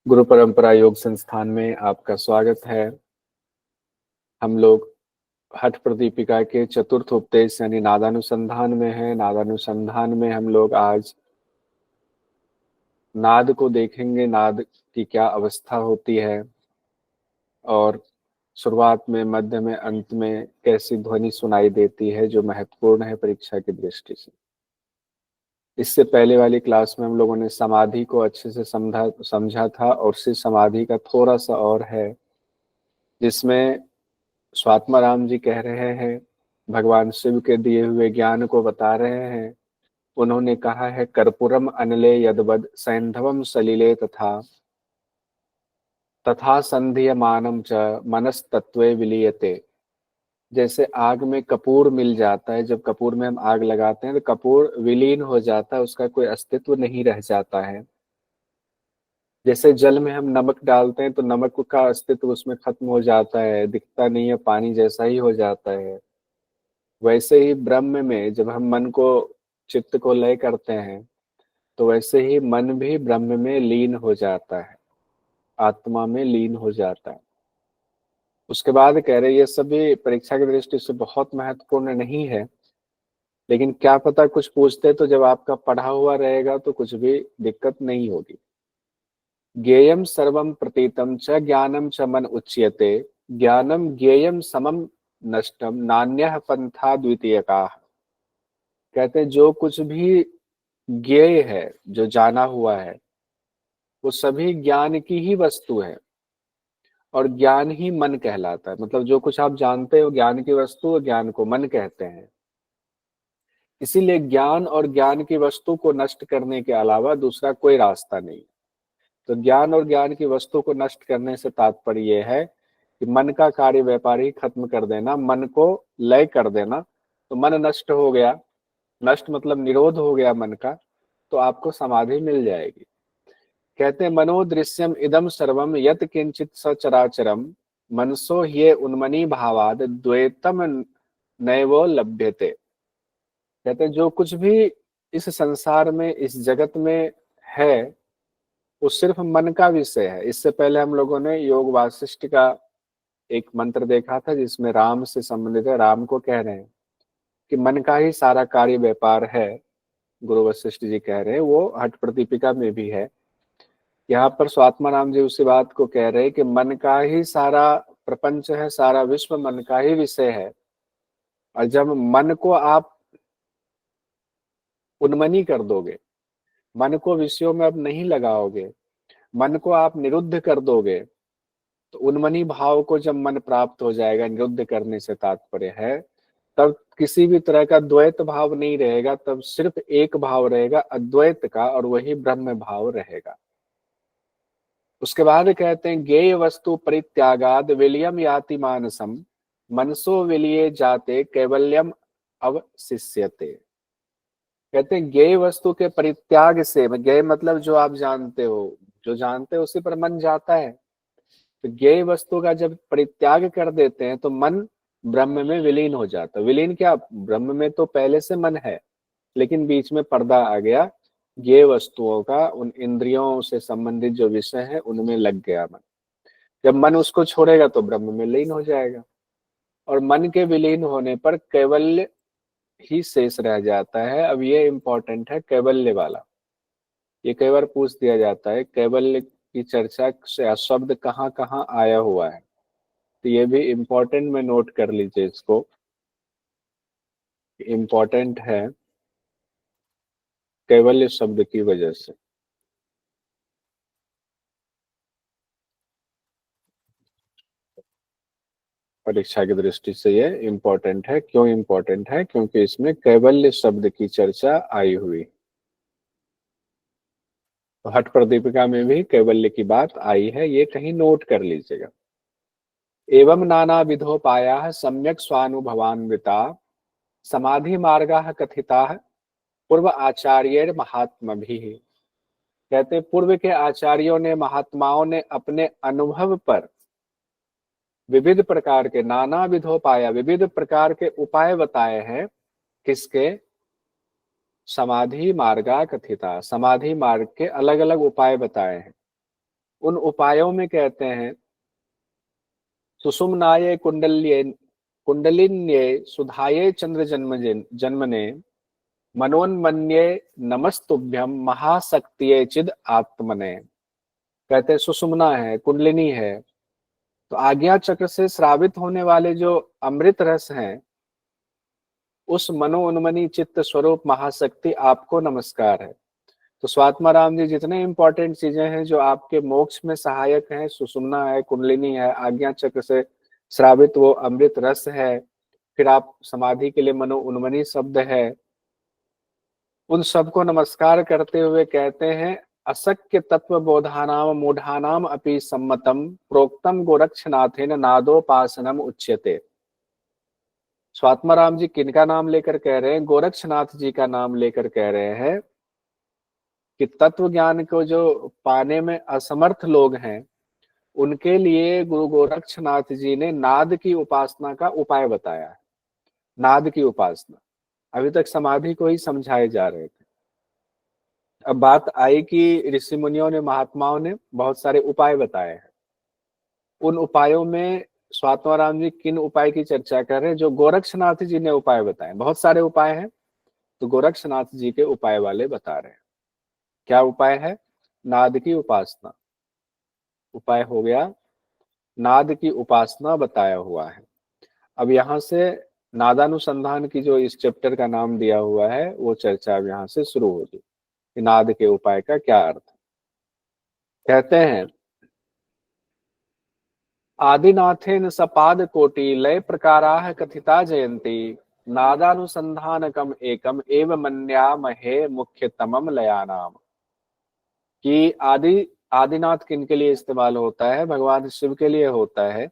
गुरु परंपरा योग संस्थान में आपका स्वागत है। हम लोग हठ प्रदीपिका के चतुर्थ उपदेश यानी नादानुसंधान में हैं। नादानुसंधान में हम लोग आज नाद को देखेंगे, नाद की क्या अवस्था होती है और शुरुआत में, मध्य में, अंत में कैसी ध्वनि सुनाई देती है, जो महत्वपूर्ण है परीक्षा की दृष्टि से। इससे पहले वाली क्लास में हम लोगों ने समाधि को अच्छे से समझा था और उसी समाधि का थोड़ा सा और है, जिसमें स्वात्माराम जी कह रहे हैं, भगवान शिव के दिए हुए ज्ञान को बता रहे हैं। उन्होंने कहा है, कर्पूरम अनले यदवद सैंधवम सलिले तथा तथा संधियमानम च मनस्तत्वे विलीयते। जैसे आग में कपूर मिल जाता है, जब कपूर में हम आग लगाते हैं तो कपूर विलीन हो जाता है, उसका कोई अस्तित्व नहीं रह जाता है। जैसे जल में हम नमक डालते हैं तो नमक का अस्तित्व उसमें खत्म हो जाता है, दिखता नहीं है, पानी जैसा ही हो जाता है। वैसे ही ब्रह्म में जब हम मन को, चित्त को लय करते हैं, तो वैसे ही मन भी ब्रह्म में लीन हो जाता है, आत्मा में लीन हो जाता है। उसके बाद कह रहे ये सभी परीक्षा की दृष्टि से बहुत महत्वपूर्ण नहीं है, लेकिन क्या पता कुछ पूछते तो जब आपका पढ़ा हुआ रहेगा तो कुछ भी दिक्कत नहीं होगी। ज्ञेयम सर्वम प्रतीतम च ज्ञानम च मन उच्यते, ज्ञानम ज्ञेयम समम नष्टम नान्यः पंथा द्वितीयका। कहते हैं जो कुछ भी ज्ञेय है, जो जाना हुआ है, वो सभी ज्ञान की ही वस्तु है और ज्ञान ही मन कहलाता है। मतलब जो कुछ आप जानते हो ज्ञान की वस्तु, ज्ञान को मन कहते हैं। इसीलिए ज्ञान और ज्ञान की वस्तु को नष्ट करने के अलावा दूसरा कोई रास्ता नहीं। तो ज्ञान और ज्ञान की वस्तु को नष्ट करने से तात्पर्य यह है कि मन का कार्य व्यापार ही खत्म कर देना, मन को लय कर देना। तो मन नष्ट हो गया, नष्ट मतलब निरोध हो गया मन का, तो आपको समाधि मिल जाएगी। कहते हैं, मनोदृश्यम इदम सर्वम यत किंचित सचराचरम मनसो ये उन्मनी भावाद द्वैतम नैवो लभ्यते। कहते हैं जो कुछ भी इस संसार में, इस जगत में है, वो सिर्फ मन का विषय है। इससे पहले हम लोगों ने योग वासिष्ठ का एक मंत्र देखा था, जिसमें राम से संबंधित है। राम को कह रहे हैं कि मन का ही सारा कार्य व्यापार है। गुरु वशिष्ठ जी कह रहे हैं, वो हठ प्रदीपिका में भी है। यहाँ पर स्वात्मा राम जी उसी बात को कह रहे हैं कि मन का ही सारा प्रपंच है, सारा विश्व मन का ही विषय है। और जब मन को आप उन्मनी कर दोगे, मन को विषयों में अब नहीं लगाओगे, मन को आप निरुद्ध कर दोगे, तो उन्मनी भाव को जब मन प्राप्त हो जाएगा, निरुद्ध करने से तात्पर्य है, तब किसी भी तरह का द्वैत भाव नहीं रहेगा, तब सिर्फ एक भाव रहेगा अद्वैत का, और वही ब्रह्म भाव रहेगा। उसके बाद कहते हैं, ज्ञेय वस्तु परित्यागाद विलियम याति मानसम मनसो विलिये जाते कैवल्यम अवशिष्यते। कहते हैं ज्ञेय वस्तु के परित्याग से, ज्ञेय मतलब जो आप जानते हो, जो जानते हो उसी पर मन जाता है। तो ज्ञेय वस्तु का जब परित्याग कर देते हैं तो मन ब्रह्म में विलीन हो जाता है। विलीन क्या, ब्रह्म में तो पहले से मन है, लेकिन बीच में पर्दा आ गया ज्ञेय वस्तुओं का, उन इंद्रियों से संबंधित जो विषय है उनमें लग गया मन। जब मन उसको छोड़ेगा तो ब्रह्म में लीन हो जाएगा, और मन के विलीन होने पर कैवल्य ही शेष रह जाता है। अब ये इंपॉर्टेंट है कैवल्य वाला, ये कई बार पूछ दिया जाता है कैवल्य की चर्चा से शब्द कहाँ कहाँ आया हुआ है, तो ये भी इम्पोर्टेंट में नोट कर लीजिए इसको, इम्पोर्टेंट है कैवल्य शब्द की वजह से। परीक्षा की दृष्टि से ये इम्पोर्टेंट है। क्यों इम्पोर्टेंट है? क्योंकि इसमें कैवल्य शब्द की चर्चा आई हुई। तो हठ प्रदीपिका में भी कैवल्य की बात आई है, ये कहीं नोट कर लीजिएगा। एवं नाना विधोपाया सम्यक स्वानुभवान्विता समाधि मार्गा कथिता पूर्व आचार्य महात्मा भी। कहते पूर्व के आचार्यों ने, महात्माओं ने अपने अनुभव पर विविध प्रकार के, नाना विधोपाया, विविध प्रकार के उपाय बताए हैं। किसके? समाधि मार्गा कथिता, समाधि मार्ग के अलग अलग उपाय बताए हैं। उन उपायों में कहते हैं सुषुम्नाये कुंडलिन्ये सुधाये चंद्र जन्मने मनोन्मन्ये नमस्तुभ्यम महाशक्तिये चिद आत्मने। कहते हैं सुषुम्ना है, कुंडलिनी है, तो आज्ञा चक्र से श्रावित होने वाले जो अमृत रस हैं, उस मनोन्मनी चित्त स्वरूप महाशक्ति आपको नमस्कार है। तो स्वात्मा राम जी जितने इंपॉर्टेंट चीजें हैं जो आपके मोक्ष में सहायक हैं, सुषुम्ना है, कुंडलिनी है, आज्ञा चक्र से श्रावित वो अमृत रस है, फिर आप समाधि के लिए मनो उन्मनी शब्द है, उन सबको नमस्कार करते हुए कहते हैं असक्य तत्व बोधानाम मूढ़ानाम अपि सम्मतम प्रोक्तम गोरक्षनाथेन नादोपासनम उच्यते। स्वात्मा राम जी किनका नाम लेकर कह रहे हैं? गोरक्षनाथ जी का नाम लेकर कह रहे हैं कि तत्व ज्ञान को जो पाने में असमर्थ लोग हैं, उनके लिए गुरु गोरक्षनाथ जी ने नाद की उपासना का उपाय बताया है। नाद की उपासना, अभी तक समाधि को ही समझाए जा रहे थे। अब बात आई कि ऋषि मुनियों ने, महात्माओं ने बहुत सारे उपाय बताए हैं। उन उपायों में स्वात्मा राम जी किन उपाय की चर्चा कर रहे हैं? जो गोरक्षनाथ जी ने उपाय बताए। बहुत सारे उपाय हैं, तो गोरक्षनाथ जी के उपाय वाले बता रहे हैं। क्या उपाय है? नाद की उपासना। उपाय हो गया, नाद की उपासना बताया हुआ है। अब यहाँ से नादानुसंधान की जो इस चैप्टर का नाम दिया हुआ है, वो चर्चा अब यहाँ से शुरू होगी कि नाद के उपाय का क्या अर्थ। कहते हैं आदिनाथेन सपाद कोटि लय प्रकाराः कथिता जयंती नादानुसंधानकम एकम एव मन्यामहे मुख्यतमम लयानाम। कि आदिनाथ किनके लिए इस्तेमाल होता है? भगवान शिव के लिए होता है।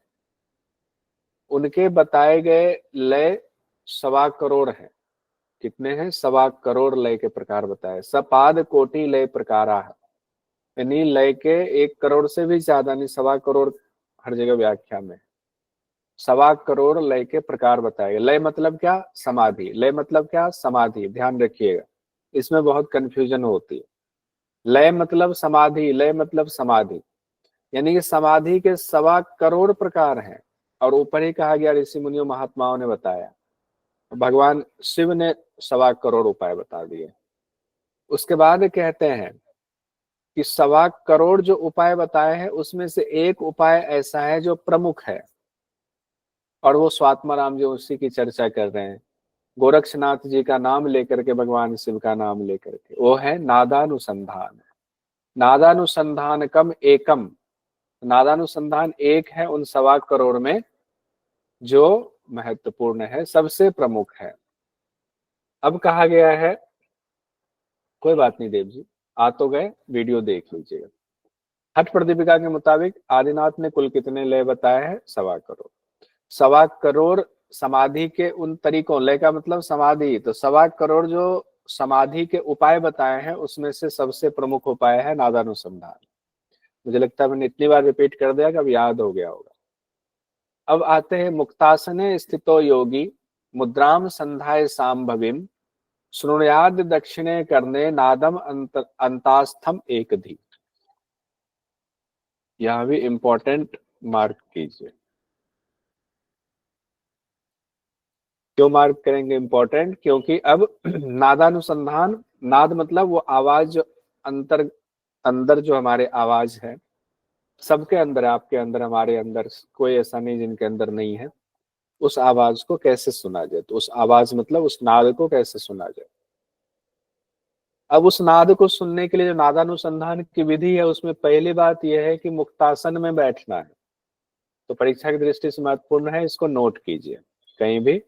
उनके बताए गए लय 1.25 करोड़ हैं। कितने हैं? 1.25 करोड़ लय के प्रकार बताए। सपाद कोटि लय प्रकारा, यानी लय के 1 करोड़ से भी ज्यादा, नहीं 1.25 करोड़ हर जगह व्याख्या में। 1.25 करोड़ लय के प्रकार बताए गए। लय मतलब क्या? समाधि। लय मतलब क्या? समाधि। ध्यान रखिएगा, इसमें बहुत कंफ्यूजन होती है। लय मतलब समाधि, लय मतलब समाधि, यानी कि समाधि के 1.25 करोड़ प्रकार हैं। और ऊपर ही कहा गया ऋषि मुनियों महात्माओं ने बताया, भगवान शिव ने 1.25 करोड़ उपाय बता दिए। उसके बाद कहते हैं कि 1.25 करोड़ जो उपाय बताए हैं, उसमें से एक उपाय ऐसा है जो प्रमुख है, और वो स्वात्मा राम जी उसी की चर्चा कर रहे हैं। गोरक्षनाथ जी का नाम लेकर के, भगवान शिव का नाम लेकर के, वो है नादानुसंधान। नादानुसंधान कम एकम, नादानुसंधान एक है उन 1.25 करोड़ में जो महत्वपूर्ण है, सबसे प्रमुख है। अब कहा गया है, कोई बात नहीं देव जी, आ तो गए, वीडियो देख लीजिएगा। हठ प्रदीपिका के मुताबिक आदिनाथ ने कुल कितने लय बताए हैं? 1.25 करोड़। 1.25 करोड़ समाधि के उन तरीकों, लय का मतलब समाधि, तो 1.25 करोड़ जो समाधि के उपाय बताए हैं, उसमें से सबसे प्रमुख उपाय है नादानुसंधान। मुझे लगता है मैंने इतनी बार रिपीट कर दिया कि अब याद हो गया होगा। अब आते हैं मुक्तासने स्थितो योगी मुद्राम संधाय सांभवीम श्रृणुयाद दक्षिणे करने नादम अंतास्थम एक धी। यह भी इंपॉर्टेंट मार्क कीजिए। क्यों मार्क करेंगे इंपॉर्टेंट? क्योंकि अब नादानुसंधान, नाद मतलब वो आवाज जो अंदर जो हमारे आवाज है, सबके अंदर, आपके अंदर, हमारे अंदर, कोई ऐसा नहीं जिनके अंदर नहीं है। उस आवाज को कैसे सुना जाए? तो उस आवाज मतलब उस नाद को कैसे सुना जाए? अब उस नाद को सुनने के लिए जो नादानुसंधान की विधि है, उसमें पहली बात यह है कि मुक्तासन में बैठना है। तो परीक्षा की दृष्टि से महत्वपूर्ण है, इसको नोट कीजिए। कहीं भी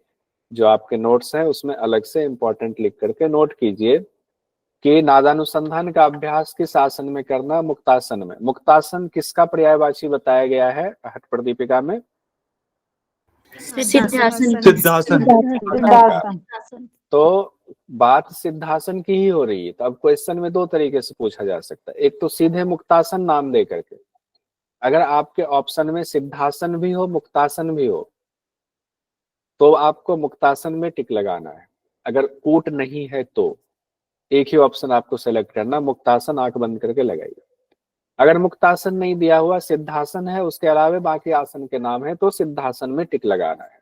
जो आपके नोट्स हैं उसमें अलग से इंपॉर्टेंट लिख करके नोट कीजिए कि नादानुसंधान का अभ्यास किस आसन में करना? मुक्तासन में। मुक्तासन किसका पर्यायवाची बताया गया है हठ प्रदीपिका में? सिद्धासन। सिद्धासन। तो बात सिद्धासन की ही हो रही है। तो अब क्वेश्चन में 2 तरीके से पूछा जा सकता है। एक तो सीधे मुक्तासन नाम दे करके, अगर आपके ऑप्शन में सिद्धासन भी हो, मुक्तासन भी हो, तो आपको मुक्तासन में टिक लगाना है। अगर कूट नहीं है तो एक ही ऑप्शन आपको सेलेक्ट करना, मुक्तासन आंख बंद करके लगाइए। अगर मुक्तासन नहीं दिया हुआ, सिद्धासन है, उसके अलावा बाकी आसन के नाम है, तो सिद्धासन में टिक लगाना है।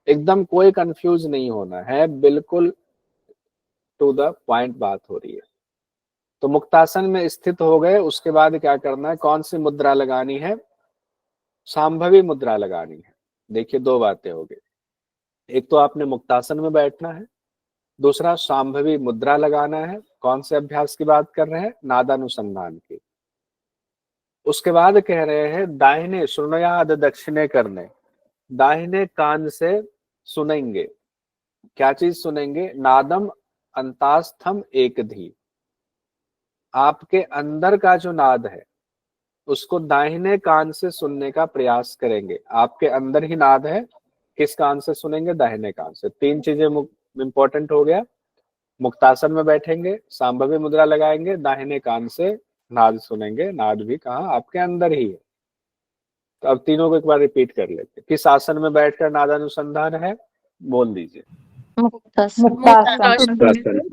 एकदम कोई कंफ्यूज नहीं होना है, बिल्कुल टू द पॉइंट बात हो रही है। तो मुक्तासन में स्थित हो गए, उसके बाद क्या करना है, कौन सी मुद्रा लगानी है, सांभवी मुद्रा लगानी है। देखिए दो बातें हो गई, एक तो आपने मुक्तासन में बैठना है, दूसरा सांभवी मुद्रा लगाना है। कौन से अभ्यास की बात कर रहे हैं, नादानुसंधान की। उसके बाद कह रहे हैं दाहिने श्रृणुयाद दक्षिणे करने, दाहिने कान से सुनेंगे। क्या चीज सुनेंगे, नादम अंतास्थम एक धी, आपके अंदर का जो नाद है उसको दाहिने कान से सुनने का प्रयास करेंगे। आपके अंदर ही नाद है, किस कान से सुनेंगे, दाहिने कान से। तीन चीजें इंपॉर्टेंट हो गया, मुक्तासन में बैठेंगे, सांभवी मुद्रा लगाएंगे, दाहिने कान से नाद सुनेंगे। नाद भी कहाँ, आपके अंदर ही है। तो अब तीनों को एक बार रिपीट कर लेते, किस आसन में बैठकर नादानुसंधान है, बोल दीजिए। मुक्तासन।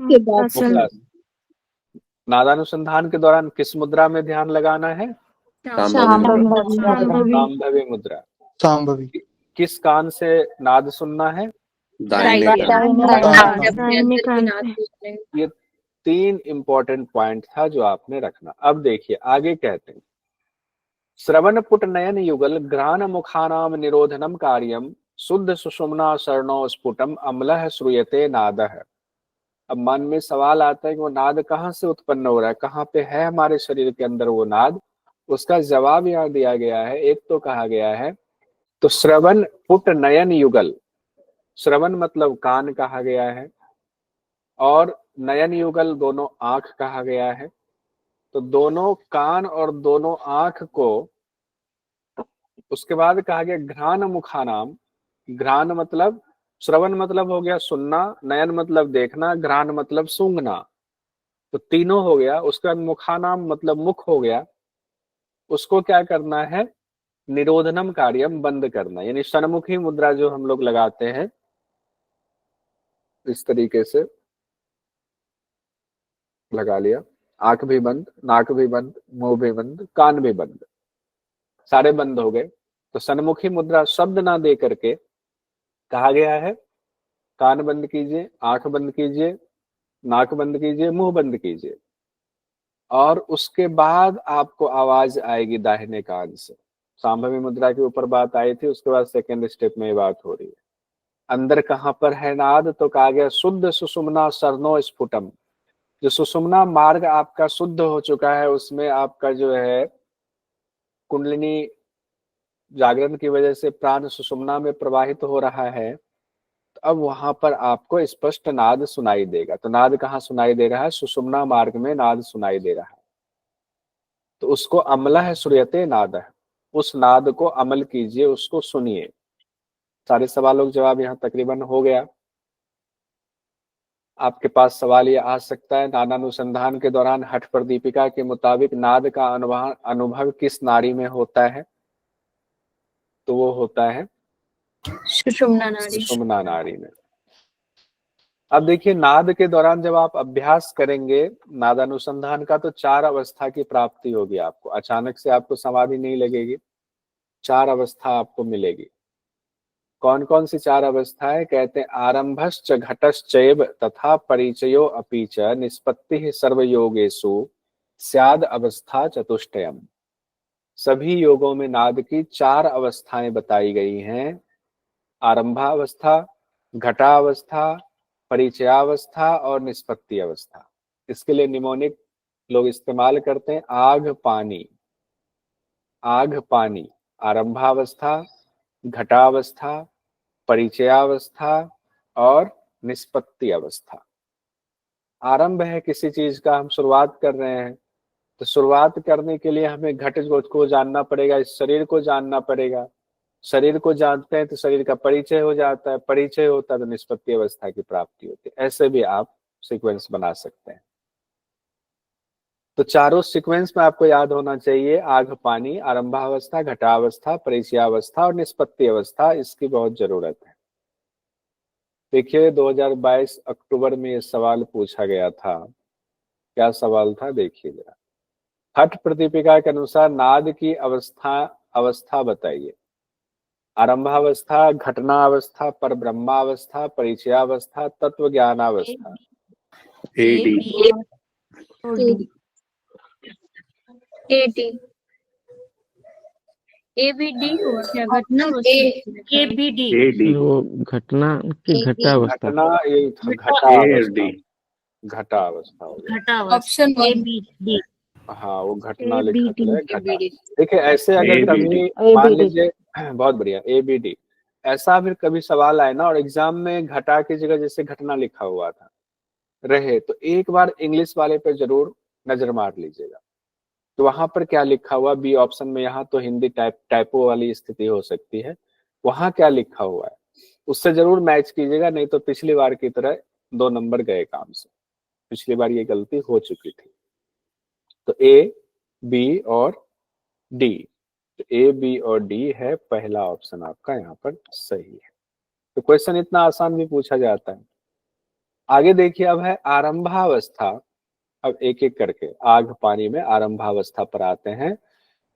मुक्तासन। नादानुसंधान के दौरान किस मुद्रा में ध्यान लगाना है, सांभवी मुद्रा। सांभवी। किस कान से नाद सुनना है, दाहिने कान। ये तीन इंपॉर्टेंट पॉइंट था जो आपने रखना। अब देखिए आगे कहते हैं, श्रवण पुट नयन युगल घ्राण मुखानाम निरोधनम कार्यम शुद्ध सुषुम्ना शरणो स्फुटम अम्लः श्रूयते नादः। अब मन में सवाल आता है कि वो नाद कहाँ से उत्पन्न हो रहा है, कहाँ पे है हमारे शरीर के अंदर वो नाद। उसका जवाब यहाँ दिया गया है। एक तो कहा गया है, तो श्रवण पुट नयन युगल, श्रवण मतलब कान कहा गया है, और नयन युगल दोनों आंख कहा गया है। तो दोनों कान और दोनों आंख को, उसके बाद कहा गया घ्राण मुखानाम। घ्राण मतलब, श्रवण मतलब हो गया सुनना, नयन मतलब देखना, घ्राण मतलब सूंघना। तो तीनों हो गया। उसके बाद मुखानाम मतलब मुख हो गया। उसको क्या करना है, निरोधनम कार्यम, बंद करना। यानी सन्मुखी मुद्रा जो हम लोग लगाते हैं इस तरीके से लगा लिया, आंख भी बंद, नाक भी बंद, मुंह भी बंद, कान भी बंद, सारे बंद हो गए। तो सन्मुखी मुद्रा शब्द ना दे करके कहा गया है कान बंद कीजिए, आंख बंद कीजिए, नाक बंद कीजिए, मुंह बंद कीजिए, और उसके बाद आपको आवाज आएगी दाहिने कान से। सांभवी मुद्रा के ऊपर बात आई थी, उसके बाद सेकेंड स्टेप में ये बात हो रही है। अंदर कहां पर है नाद, तो कहा गया शुद्ध सुषुम्ना सरनो स्फुटम। जो सुषुम्ना मार्ग आपका शुद्ध हो चुका है, उसमें आपका जो है कुंडलिनी जागरण की वजह से प्राण सुषुम्ना में प्रवाहित हो रहा है। तो अब वहां पर आपको स्पष्ट नाद सुनाई देगा। तो नाद कहाँ सुनाई दे रहा है, सुषुम्ना मार्ग में नाद सुनाई दे रहा है। तो उसको अम्लः श्रूयते नादः, उस नाद को अमल कीजिए, उसको सुनिए। सारे सवालों का जवाब यहाँ तकरीबन हो गया। आपके पास सवाल ये आ सकता है, नादानुसंधान के दौरान हठ प्रदीपिका के मुताबिक नाद का अनुभव किस नाड़ी में होता है, तो वो होता है सुषुम्ना नाड़ी में। अब देखिए नाद के दौरान जब आप अभ्यास करेंगे नादानुसंधान का, तो चार अवस्था की प्राप्ति होगी आपको। अचानक से आपको समाधि नहीं लगेगी, चार अवस्था आपको मिलेगी। कौन कौन सी चार अवस्थाएं, कहते हैं आरंभश्च घटश्चैव तथा परिचयो अपि च निष्पत्ति सर्वयोगेषु स्याद अवस्था चतुष्टयम्। सभी योगों में नाद की चार अवस्थाएं बताई गई हैं, आरंभावस्था, घटावस्था, परिचयावस्था और निष्पत्ति अवस्था। इसके लिए निमोनिक लोग इस्तेमाल करते हैं आग पानी। आग पानी आरंभावस्था, घटावस्था, परिचयावस्था और निष्पत्ति अवस्था। आरंभ है किसी चीज का, हम शुरुआत कर रहे हैं, तो शुरुआत करने के लिए हमें घट को जानना पड़ेगा, इस शरीर को जानना पड़ेगा। शरीर को जानते हैं तो शरीर का परिचय हो जाता है, परिचय होता है तो निष्पत्ति अवस्था की प्राप्ति होती है। ऐसे भी आप सीक्वेंस बना सकते हैं। तो चारों सीक्वेंस में आपको याद होना चाहिए, आग पानी, आरंभावस्था, घटावस्था, परिचयावस्था और निष्पत्ति अवस्था, इसकी बहुत जरूरत है। देखिए 2022 अक्टूबर में ये सवाल पूछा गया था। क्या सवाल था देखिए जरा, हठ प्रदीपिका के अनुसार नाद की अवस्था बताइए। आरंभावस्था, घटनावस्था, परब्रह्मावस्था, परिचयावस्था, तत्व ज्ञानावस्था। AD AD ABD हुआ क्या? घटना ABD वो घटना की घटावस्था। घटना, ये A घटावस्था, D घटावस्था हो गया। घटावस्था ऑप्शन 1 ABD हाँ, वो घटना लिखा ABD था, घटा। देखिए ऐसे अगर ABD कभी मान लीजिए, बहुत बढ़िया, ABD, ऐसा फिर कभी सवाल आए ना और एग्जाम में घटा की जगह जैसे घटना लिखा हुआ था रहे, तो एक बार इंग्लिश वाले पे जरूर नजर मार लीजिएगा। तो वहां पर क्या लिखा हुआ बी ऑप्शन में, यहाँ तो हिंदी टाइपो वाली स्थिति हो सकती है, वहां क्या लिखा हुआ है उससे जरूर मैच कीजिएगा, नहीं तो पिछली बार की तरह 2 नंबर गए काम से। पिछली बार ये गलती हो चुकी थी। तो ए, बी और डी, तो ए, बी और डी है पहला ऑप्शन आपका यहाँ पर सही है। तो क्वेश्चन इतना आसान भी पूछा जाता है। आगे देखिए, अब है आरंभावस्था। अब एक एक करके आग पानी में आरंभावस्था पर आते हैं।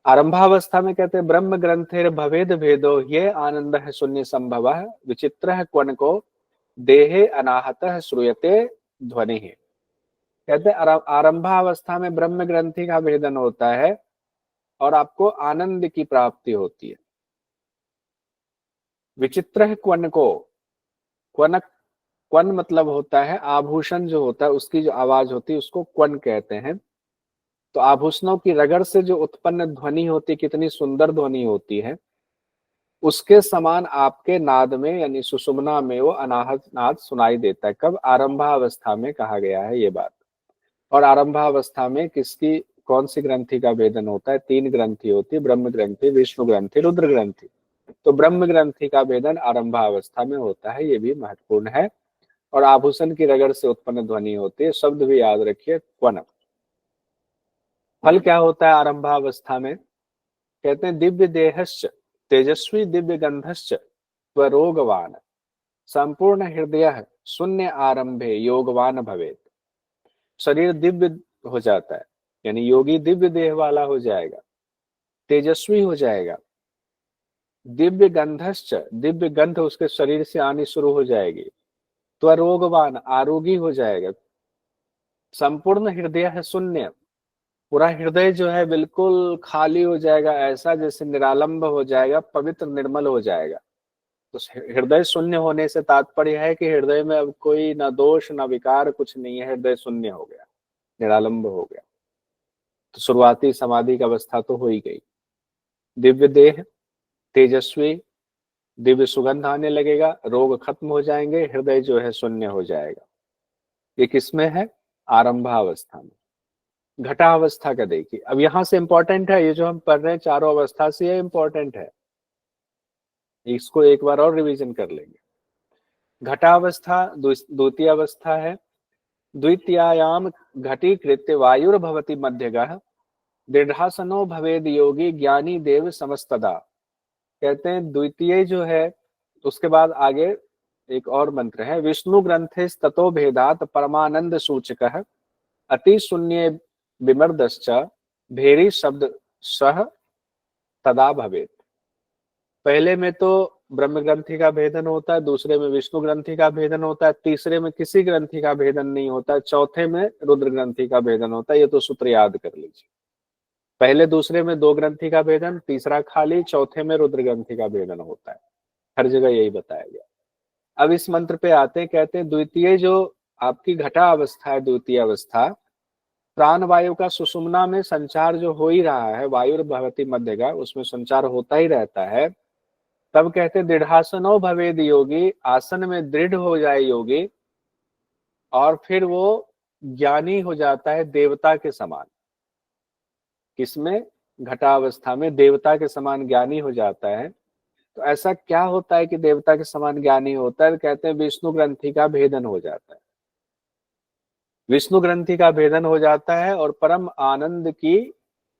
आरंभावस्था में कहते हैं ब्रह्म ग्रंथेर भवेद भेदो ये आनंद है शून्य संभव विचित्र है क्वन को देहे अनाहत श्रूयते ध्वनि है। कहते हैं आरंभावस्था में ब्रह्म ग्रंथि का भेदन होता है और आपको आनंद की प्राप्ति होती है। विचित्र है क्वन को, क्वन मतलब होता है आभूषण जो होता है उसकी जो आवाज होती है उसको क्वन कहते हैं। तो आभूषणों की रगड़ से जो उत्पन्न ध्वनि होती है, कितनी सुंदर ध्वनि होती है, उसके समान आपके नाद में यानी सुषुम्ना में वो अनाहत नाद सुनाई देता है। कब? आरंभावस्था में कहा गया है ये बात। और आरंभावस्था में किसकी कौन सी ग्रंथि का भेदन होता है? 3 ग्रंथि होती है, ब्रह्म ग्रंथि, विष्णु ग्रंथि, रुद्र ग्रंथि। तो ब्रह्म ग्रंथि का भेदन आरंभावस्था में होता है, ये भी महत्वपूर्ण है। और आभूषण की रगड़ से उत्पन्न ध्वनि होती है, शब्द भी याद रखिए, क्वन। फल क्या होता है आरंभावस्था में? कहते हैं दिव्य देहश्च तेजस्वी दिव्य गंधश्च स्वरोगवान संपूर्ण हृदय शून्य आरंभे योगवान भवेत। शरीर दिव्य हो जाता है, यानी योगी दिव्य देह वाला हो जाएगा, तेजस्वी हो जाएगा, दिव्य गंधश्च दिव्य गंध उसके शरीर से आनी शुरू हो जाएगी, त्वरोगवान आरोगी हो जाएगा, संपूर्ण हृदय है शून्य, पूरा हृदय जो है बिल्कुल खाली हो जाएगा, ऐसा जैसे निरालंब हो जाएगा, पवित्र निर्मल हो जाएगा। तो हृदय शून्य होने से तात्पर्य है कि हृदय में अब कोई ना दोष ना विकार कुछ नहीं है, हृदय शून्य हो गया, निरालंब हो गया। तो शुरुआती समाधि की अवस्था तो हो ही गई। दिव्य देह, तेजस्वी, दिव्य सुगंध आने लगेगा, रोग खत्म हो जाएंगे, हृदय जो है शून्य हो जाएगा। ये किसमें है? आरंभावस्था में। घटावस्था का देखिए, अब यहां से इंपॉर्टेंट है, ये जो हम पढ़ रहे हैं चारों अवस्था से ये इंपॉर्टेंट है, इसको एक बार और रिवीजन कर लेंगे। घटावस्था द्वितीय अवस्था है। द्वितीयायाम घटीकृत्य वायुर्भवति मध्यगः दृढ़ासनो भवेद योगी ज्ञानी देव समस्तदा। कहते हैं द्वितीय जो है, उसके बाद आगे एक और मंत्र है, विष्णु ग्रंथे ततो भेदात परमानंद सूचक अति शून्य विमर्दश्च भेरी शब्द सह तदा भवेत। पहले में तो ब्रह्म ग्रंथि का भेदन होता है, दूसरे में विष्णु ग्रंथि का भेदन होता है, तीसरे में किसी ग्रंथि का भेदन नहीं होता है, चौथे में रुद्र ग्रंथि का भेदन होता है। ये तो सूत्र याद कर लीजिए। पहले दूसरे में 2 ग्रंथि का भेदन, तीसरा खाली, चौथे में रुद्र ग्रंथि का भेदन होता है। हर जगह यही बताया गया। अब इस मंत्र पे आते हैं, कहते हैं द्वितीय जो आपकी घटा अवस्था है, द्वितीय अवस्था, प्राण वायु का सुषुम्ना में संचार जो हो ही रहा है, वायु भवती मध्य का, उसमें संचार होता ही रहता है। तब कहते दृढ़ासनो भवेद योगी, आसन में दृढ़ हो जाए योगी, और फिर वो ज्ञानी हो जाता है देवता के समान। किसमें? घटावस्था में देवता के समान ज्ञानी हो जाता है। तो ऐसा क्या होता है कि देवता के समान ज्ञानी होता है? कहते हैं विष्णु ग्रंथि का भेदन हो जाता है, विष्णु ग्रंथि का भेदन हो जाता है और परम आनंद की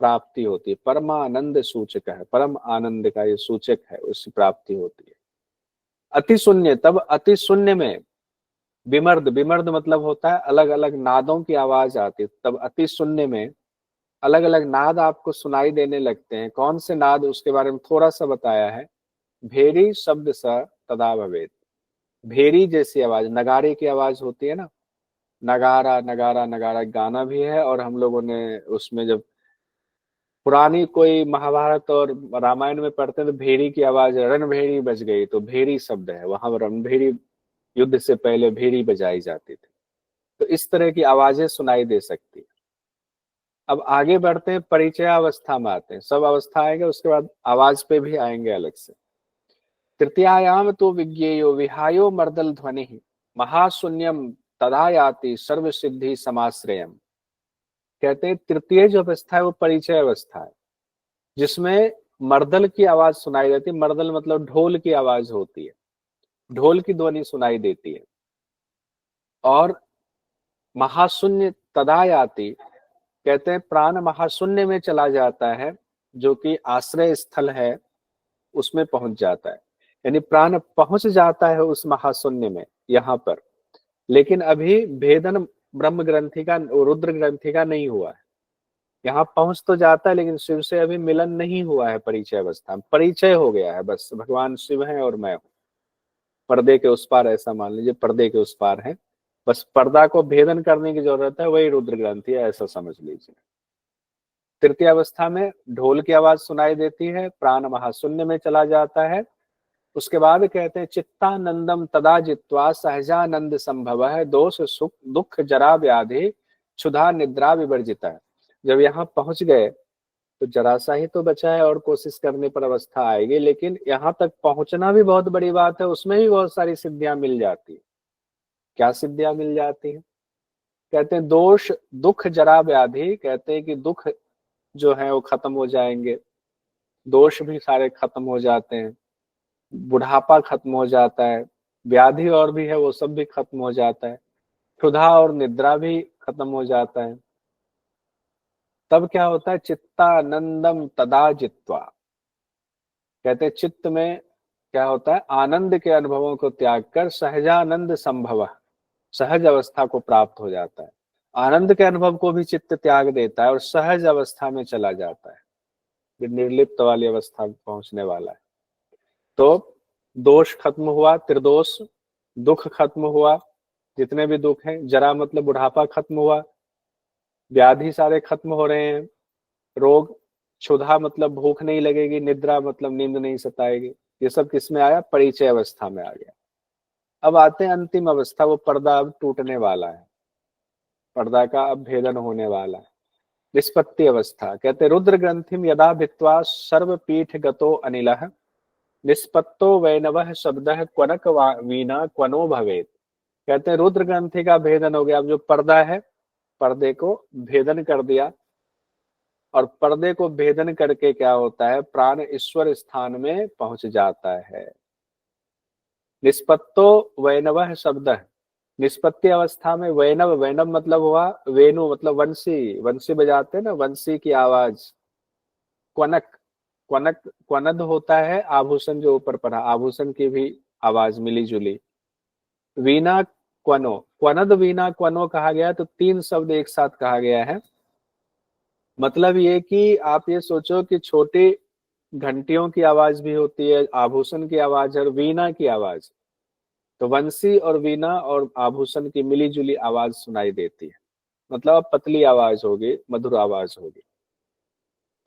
प्राप्ति होती है। परमानंद सूचक है, परम आनंद का ये सूचक है, उसकी प्राप्ति होती है। अति शून्य, तब अति शून्य में विमर्द, विमर्द मतलब होता है अलग अलग नादों की आवाज आती है, तब अति शून्य में अलग अलग नाद आपको सुनाई देने लगते हैं। कौन से नाद, उसके बारे में थोड़ा सा बताया है। भेरी शब्द स तदा भवेत, भेरी जैसी आवाज, नगाड़े की आवाज होती है ना, नगारा नगारा नगारा गाना भी है। और हम लोगों ने उसमें जब पुरानी कोई महाभारत और रामायण में पढ़ते हैं तो भेरी की आवाज, रणभेरी बज गई, तो भेरी शब्द है, वहां रणभेरी, युद्ध से पहले भेरी बजाई जाती थी। तो इस तरह की आवाजें सुनाई दे सकती है। अब आगे बढ़ते हैं, परिचयावस्था में आते हैं। सब अवस्था आएंगे, उसके बाद आवाज पे भी आएंगे अलग से। तृतीयायाम तो विज्ञेयो विहायो मर्दल ध्वनि महाशून्यम तदा याति सर्व सिद्धि समाश्रयम। कहते हैं तृतीय जो अवस्था है वो परिचय अवस्था है, जिसमें मर्दल की आवाज सुनाई देती है। मर्दल मतलब ढोल की आवाज होती है, ढोल की ध्वनि सुनाई देती है। और महाशून्य तदा याति, कहते हैं प्राण महाशून्य में चला जाता है, जो कि आश्रय स्थल है, उसमें पहुंच जाता है। यानी प्राण पहुंच जाता है उस महाशून्य में यहाँ पर। लेकिन अभी भेदन ब्रह्म ग्रंथि का, रुद्र ग्रंथि का नहीं हुआ है। यहाँ पहुंच तो जाता है, लेकिन शिव से अभी मिलन नहीं हुआ है। परिचय अवस्था में परिचय हो गया है, बस भगवान शिव है और मैं हूँ। पर्दे के उस पार, ऐसा मान लीजिए पर्दे के उस पार है, बस पर्दा को भेदन करने की जरूरत है, वही रुद्र ग्रंथि है, ऐसा समझ लीजिए। तृतीय अवस्था में ढोल की आवाज सुनाई देती है, प्राण महाशून्य में चला जाता है। उसके बाद कहते हैं चित्तानंदम तदा जित्वा सहजानंद संभव है दोष सुख दुख जरा व्याधि क्षुधा निद्रा विवर्जिता है। जब यहाँ पहुंच गए तो जरा सा ही तो बचा है, और कोशिश करने पर अवस्था आएगी। लेकिन यहाँ तक पहुंचना भी बहुत बड़ी बात है, उसमें भी बहुत सारी सिद्धियां मिल जाती है। क्या सिद्धियां मिल जाती है? कहते हैं दोष दुख जरा व्याधि, कहते हैं कि दुख जो है वो खत्म हो जाएंगे, दोष भी सारे खत्म हो जाते हैं, बुढ़ापा खत्म हो जाता है, व्याधि और भी है वो सब भी खत्म हो जाता है, क्षुधा और निद्रा भी खत्म हो जाता है। तब क्या होता है? चित्तानंदम तदा जित्वा, कहते हैं चित्त में क्या होता है? आनंद के अनुभवों को त्याग कर सहजानंद संभव, सहज अवस्था को प्राप्त हो जाता है। आनंद के अनुभव को भी चित्त त्याग देता है और सहज अवस्था में चला जाता है, निर्लिप्त वाली अवस्था में पहुंचने वाला है। तो दोष खत्म हुआ, त्रिदोष, दुख खत्म हुआ, जितने भी दुख हैं, जरा मतलब बुढ़ापा खत्म हुआ, व्याधि सारे खत्म हो रहे हैं, रोग, क्षुधा मतलब भूख नहीं लगेगी, निद्रा मतलब नींद नहीं सताएगी। ये सब किस में आया? परिचय अवस्था में आ गया। अब आते हैं अंतिम अवस्था, वो पर्दा अब टूटने वाला है, पर्दा का अब भेदन होने वाला है, निष्पत्ति अवस्था। कहते रुद्र ग्रंथिम यदा भित्वा सर्वपीठ गतो अनिलः निष्पत्तो वैनवः शब्दः क्वनक वीणा क्वनो भवेत। कहते हैं रुद्र ग्रंथि का भेदन हो गया। अब जो पर्दा है, पर्दे को भेदन कर दिया, और पर्दे को भेदन करके क्या होता है? प्राण ईश्वर स्थान में पहुंच जाता है। निष्पत्तो वैनवः शब्दः, निष्पत्ति अवस्था में वैनव, वैनव मतलब हुआ वेणु, मतलब वंशी, वंशी बजाते हैं ना, वंशी की आवाज। क्वनक, क्वनक, क्वनद होता है आभूषण जो ऊपर पड़ा, आभूषण की भी आवाज मिली जुली। वीणा क्वनो, क्वनद वीणा क्वनो कहा गया, तो तीन शब्द एक साथ कहा गया है। मतलब ये कि आप ये सोचो कि छोटी घंटियों की आवाज भी होती है, आभूषण की आवाज और वीणा की आवाज। तो वंशी और वीणा और आभूषण की मिली जुली आवाज सुनाई देती है। मतलब अब पतली आवाज होगी, मधुर आवाज होगी।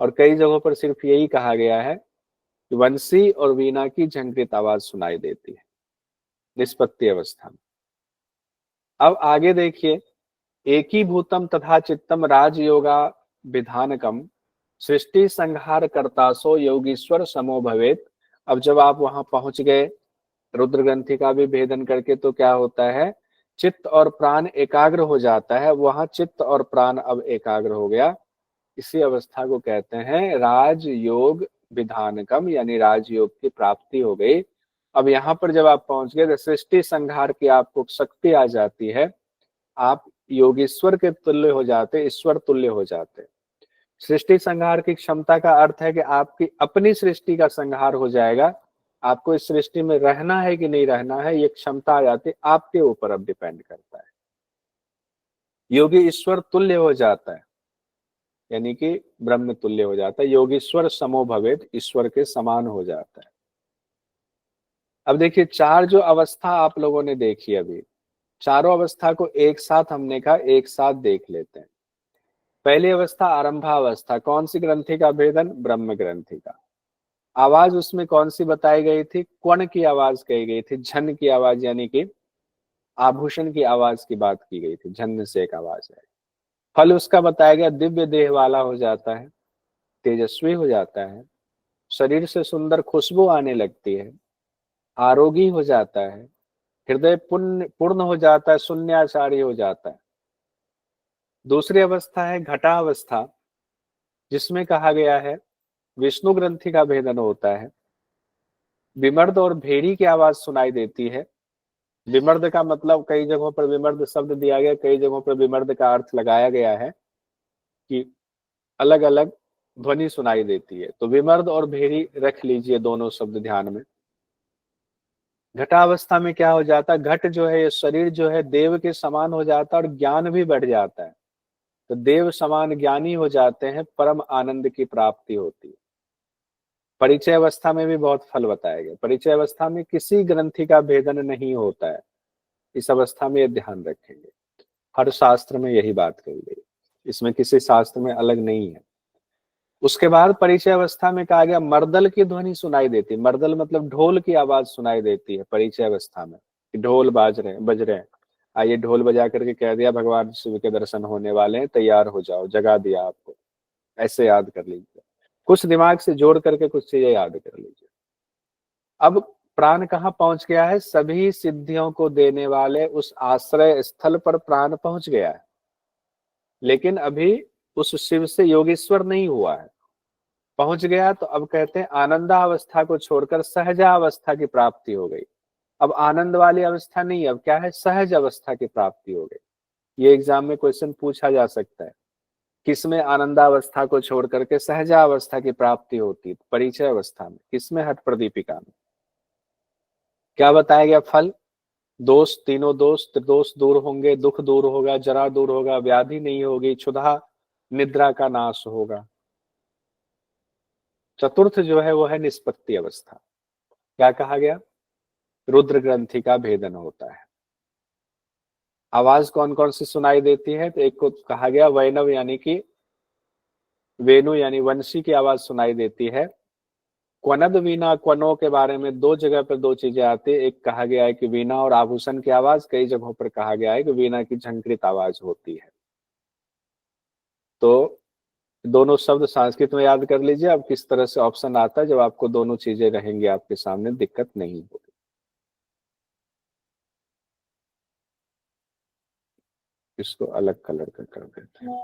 और कई जगहों पर सिर्फ यही कहा गया है कि वंशी और वीणा की झंकृत आवाज सुनाई देती है निष्पत्ति अवस्था में। अब आगे देखिए, एकीभूतम तथा चित्तम राजयोगा विधानकम सृष्टि संहार कर्तासो योगीश्वर समो भवेत। अब जब आप वहां पहुंच गए रुद्र ग्रंथि का भी भेदन करके, तो क्या होता है? चित्त और प्राण एकाग्र हो जाता है। वहां चित्त और प्राण अब एकाग्र हो गया। इसी अवस्था को कहते हैं राजयोग विधानकम, यानी राजयोग की प्राप्ति हो गई। अब यहाँ पर जब आप पहुंच गए तो सृष्टि संहार की आपको शक्ति आ जाती है, आप योगीश्वर के तुल्य हो जाते, ईश्वर तुल्य हो जाते। सृष्टि संहार की क्षमता का अर्थ है कि आपकी अपनी सृष्टि का संहार हो जाएगा। आपको इस सृष्टि में रहना है कि नहीं रहना है, ये क्षमता आ जाती है, आपके ऊपर अब डिपेंड करता है। योगी ईश्वर तुल्य हो जाता है। यानी कि ब्रह्म तुल्य हो जाता है। योगीश्वर समो भवेत, ईश्वर के समान हो जाता है। अब देखिए, चार जो अवस्था आप लोगों ने देखी अभी, चारों अवस्था को एक साथ हमने कहा एक साथ देख लेते हैं। पहली अवस्था आरंभावस्था, कौन सी ग्रंथि का भेदन? ब्रह्म ग्रंथि का। आवाज उसमें कौन सी बताई गई थी? क्वण की आवाज कही गई थी, झन की आवाज, यानी कि आभूषण की आवाज की बात की गई थी, झन से एक आवाज है। फल उसका बताया गया, दिव्य देह वाला हो जाता है, तेजस्वी हो जाता है, शरीर से सुंदर खुशबू आने लगती है, आरोगी हो जाता है, हृदय पुण्य पूर्ण हो जाता है, शून्याचारी हो जाता है। दूसरी अवस्था है घटावस्था, जिसमें कहा गया है विष्णु ग्रंथि का भेदन होता है, विमर्द और भेड़ी की आवाज सुनाई देती है। विमर्द का मतलब, कई जगहों पर विमर्द शब्द दिया गया, कई जगहों पर विमर्द का अर्थ लगाया गया है कि अलग अलग ध्वनि सुनाई देती है। तो विमर्द और भेड़ी रख लीजिए दोनों शब्द ध्यान में। घटावस्था में क्या हो जाता है? घट जो है, ये शरीर जो है देव के समान हो जाता है और ज्ञान भी बढ़ जाता है। तो देव समान ज्ञानी हो जाते हैं, परम आनंद की प्राप्ति होती है। परिचय अवस्था में भी बहुत फल बताया गया। परिचय अवस्था में किसी ग्रंथि का भेदन नहीं होता है, इस अवस्था में ये ध्यान रखेंगे। हर शास्त्र में यही बात कही गई, इसमें किसी शास्त्र में अलग नहीं है। उसके बाद परिचय अवस्था में कहा गया मर्दल की ध्वनि सुनाई देती है। मर्दल मतलब ढोल की आवाज सुनाई देती है परिचय अवस्था में, कि ढोल बज रहे हैं। आइए ढोल बजा करके कह दिया भगवान शिव के दर्शन होने वाले हैं, तैयार हो जाओ, जगा दिया आपको। ऐसे याद कर लीजिए, कुछ दिमाग से जोड़ करके कुछ चीजें याद कर लीजिए। अब प्राण कहाँ पहुंच गया है? सभी सिद्धियों को देने वाले उस आश्रय स्थल पर प्राण पहुंच गया है, लेकिन अभी उस शिव से योगेश्वर नहीं हुआ है। पहुंच गया तो अब कहते हैं आनंदावस्था को छोड़कर सहजावस्था की प्राप्ति हो गई। अब आनंद वाली अवस्था नहीं, अब क्या है? सहज अवस्था की प्राप्ति हो गई। ये एग्जाम में क्वेश्चन पूछा जा सकता है, किसमें आनंदावस्था को छोड़ करके सहजावस्था की प्राप्ति होती है? परिचय अवस्था में। किसमें? हठ प्रदीपिका में। क्या बताया गया फल? दोष, तीनों दोष, त्रिदोष दूर होंगे, दुख दूर होगा, जरा दूर होगा, व्याधि नहीं होगी, क्षुधा निद्रा का नाश होगा। चतुर्थ जो है वो है निष्पत्ति अवस्था। क्या कहा गया? रुद्र ग्रंथि का भेदन होता है। आवाज कौन कौन सी सुनाई देती है? तो एक को कहा गया वैनव, यानी कि वेणु यानी वंशी की आवाज सुनाई देती है। क्वनद वीणा, क्वनो के बारे में दो जगह पर दो चीजें आती है। एक कहा गया है कि वीणा और आभूषण की आवाज, कई जगहों पर कहा गया है कि वीणा की झंकृत आवाज होती है। तो दोनों शब्द संस्कृत में याद कर लीजिए। अब किस तरह से ऑप्शन आता है, जब आपको दोनों चीजें रहेंगी आपके सामने, दिक्कत नहीं होगी। इसको अलग कलर का कर देते हैं।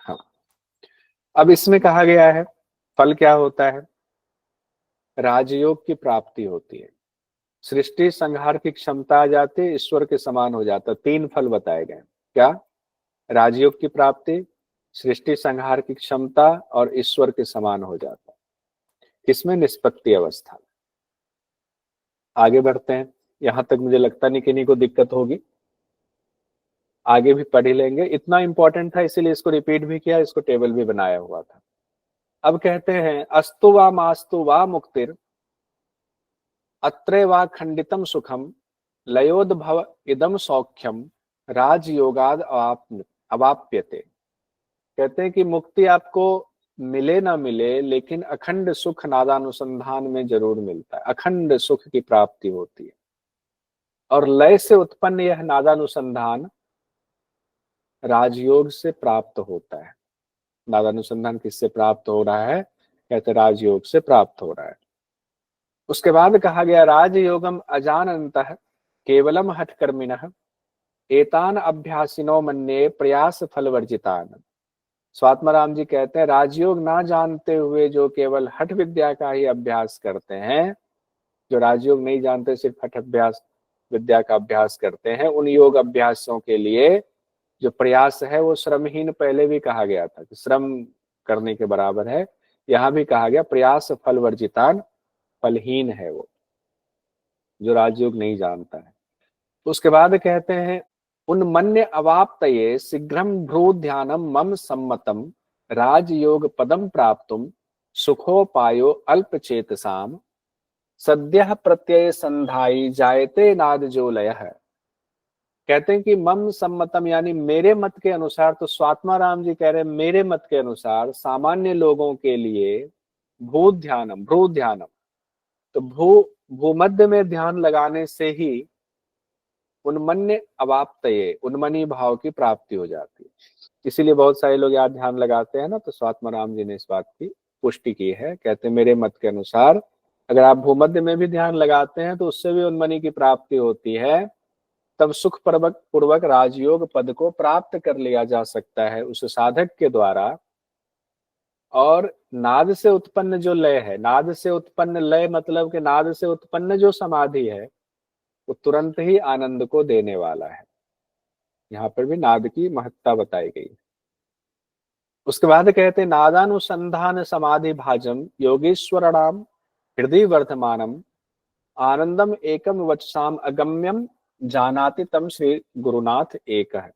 हाँ, अब इसमें कहा गया है फल क्या होता है? राजयोग की प्राप्ति होती है, सृष्टि संहार की क्षमता आ जाती है, ईश्वर के समान हो जाता है। तीन फल बताए गए। क्या? राजयोग की प्राप्ति, सृष्टि संहार की क्षमता और ईश्वर के समान हो जाता है। किसमें? निष्पत्ति अवस्था। आगे बढ़ते हैं। यहां तक मुझे लगता नहीं किन्हीं को दिक्कत होगी, आगे भी पढ़ ही लेंगे। इतना इंपॉर्टेंट था इसीलिए इसको रिपीट भी किया, इसको टेबल भी बनाया हुआ था। अब कहते हैं अस्तु वा मास्तु वा मुक्तिर अत्रे वा खंडितम सुखम लयोद्भव इदम सौख्यम राजयोगाद अवाप्यते। कहते हैं कि मुक्ति आपको मिले ना मिले, लेकिन अखंड सुख नादानुसंधान में जरूर मिलता है। अखंड सुख की प्राप्ति होती है, और लय से उत्पन्न यह नादानुसंधान राजयोग से प्राप्त होता है। नादानुसंधान किससे प्राप्त हो रहा है? कहते राजयोग से प्राप्त हो रहा है। उसके बाद कहा गया राजयोगम अजानन्तः केवलम हठकर्मिणः एतान अभ्यासिनो मन्ये प्रयास फल वर्जितान। स्वात्माराम जी कहते हैं राजयोग ना जानते हुए जो केवल हठ विद्या का ही अभ्यास करते हैं, जो राजयोग नहीं जानते सिर्फ हठ अभ्यास विद्या का अभ्यास करते हैं, उन योग अभ्यासों के लिए जो प्रयास है वो श्रमहीन। पहले भी कहा गया था कि श्रम करने के बराबर है, यहां भी कहा गया प्रयास फल वर्जितान, फलहीन है वो जो राजयोग नहीं जानता है। उसके बाद कहते हैं उन्मन्य अवाप्तये शीघ्रम भ्रू ध्यानम मम सम्मतम राजयोग पदम प्राप्तुम सुखोपायो अल्पचेतसाम सद्यः प्रत्यय संधाई जायते नादजोलयः। कहते हैं कि मम सम्मतम यानी मेरे मत के अनुसार, तो स्वात्मा राम जी कह रहे हैं मेरे मत के अनुसार सामान्य लोगों के लिए भू ध्यानम, तो भूमध्य में ध्यान लगाने से ही उन्मन्य अवाप्तये उन्मनी भाव की प्राप्ति हो जाती है। इसीलिए बहुत सारे लोग यार ध्यान लगाते हैं ना, तो स्वात्मा राम जी ने इस बात की पुष्टि की है। कहते हैं मेरे मत के अनुसार अगर आप भूमध्य में भी ध्यान लगाते हैं तो उससे भी उन्मनी की प्राप्ति होती है, तब सुख पूर्वक राजयोग पद को प्राप्त कर लिया जा सकता है उस साधक के द्वारा। और नाद से उत्पन्न जो लय है, नाद से उत्पन्न लय मतलब कि नाद से उत्पन्न जो समाधि है वो तुरंत ही आनंद को देने वाला है। यहाँ पर भी नाद की महत्ता बताई गई। उसके बाद कहते हैं नादानुसंधान समाधि भाजम योगेश्वरणाम हृदय वर्धमानम आनंदम एकम वचसाम अगम्यम जानाति तम श्री गुरुनाथ एक है।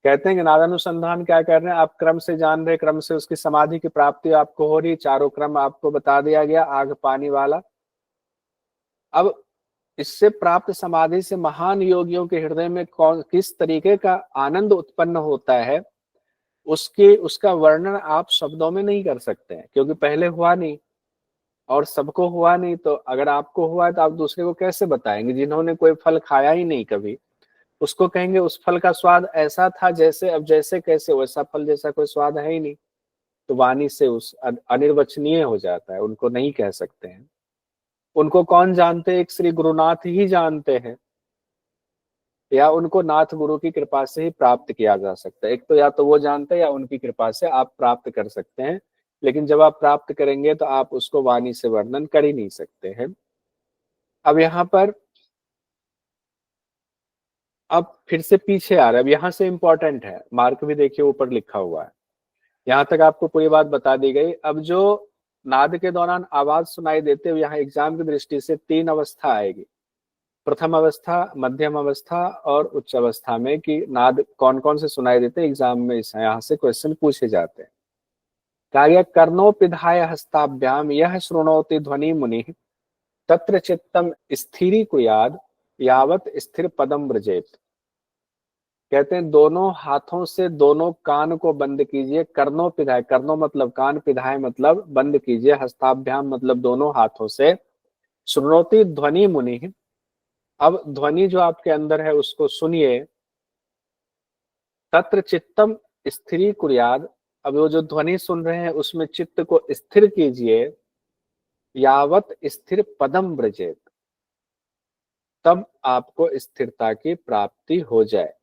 कहते हैं कि नादानुसंधान क्या कर रहे हैं, आप क्रम से जान रहे, क्रम से उसकी समाधि की प्राप्ति आपको हो रही, चारों क्रम आपको बता दिया गया आग पानी वाला। अब इससे प्राप्त समाधि से महान योगियों के हृदय में किस तरीके का आनंद उत्पन्न होता है उसका वर्णन आप शब्दों में नहीं कर सकते हैं, क्योंकि पहले हुआ नहीं और सबको हुआ नहीं। तो अगर आपको हुआ है तो आप दूसरे को कैसे बताएंगे? जिन्होंने कोई फल खाया ही नहीं कभी, उसको कहेंगे उस फल का स्वाद ऐसा था जैसे, अब जैसे कैसे वैसा फल जैसा कोई स्वाद है ही नहीं। तो वाणी से उस अनिर्वचनीय हो जाता है, उनको नहीं कह सकते हैं। उनको कौन जानते? एक श्री गुरुनाथ ही जानते हैं, या उनको नाथ गुरु की कृपा से ही प्राप्त किया जा सकता है। एक तो या तो वो जानते हैं या उनकी कृपा से आप प्राप्त कर सकते हैं, लेकिन जब आप प्राप्त करेंगे तो आप उसको वाणी से वर्णन कर ही नहीं सकते हैं। अब यहाँ पर अब फिर से पीछे आ रहा है, अब यहाँ से इंपॉर्टेंट है, मार्क भी देखिए ऊपर लिखा हुआ है। यहाँ तक आपको पूरी बात बता दी गई। अब जो नाद के दौरान आवाज सुनाई देते हुए यहाँ एग्जाम की दृष्टि से 3 अवस्था आएगी, प्रथम अवस्था, मध्यम अवस्था और उच्च अवस्था में, कि नाद कौन कौन से सुनाई देते हैं। एग्जाम में यहाँ से क्वेश्चन पूछे जाते हैं। कहा गया कर्णोपिधाय हस्ताभ्याम यह शृणोति ध्वनि मुनि तत्र चित्तम स्थिरी कुयाद यावत स्थिर पदम ब्रजेत। कहते हैं दोनों हाथों से दोनों कान को बंद कीजिए। कर्णोपिधाय, कर्णो मतलब कान, पिधाय मतलब बंद कीजिए, हस्ताभ्याम मतलब दोनों हाथों से, शृणोति ध्वनि मुनि। अब ध्वनि जो आपके अंदर है उसको सुनिए। तत्र चित्तम स्थिरी कुर्याद, अब वो जो ध्वनि सुन रहे हैं उसमें चित्त को स्थिर कीजिए। यावत स्थिर पदम ब्रजेत, तब आपको स्थिरता की प्राप्ति हो जाए।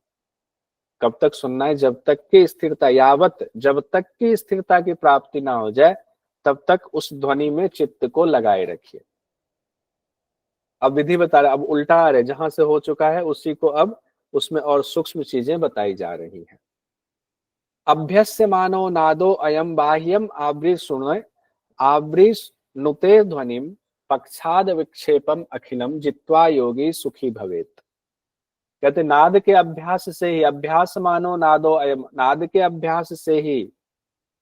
कब तक सुनना है? जब तक की स्थिरता, यावत जब तक की स्थिरता की प्राप्ति ना हो जाए तब तक उस ध्वनि में चित्त को लगाए रखिए। अब विधि बता रहे, अब उल्टा आ रहे, जहां से हो चुका है उसी को अब उसमें और सूक्ष्म चीजें बताई जा रही हैं। अभ्यस्य मानो नादो अयम बाह्यम आव्रीश नुते ध्वनिम पक्षाद विक्षेपम अखिलम जित्वा योगी सुखी भवेत। कहते नाद के अभ्यास से ही, अभ्यास मानो नादो अयम, नाद के अभ्यास से ही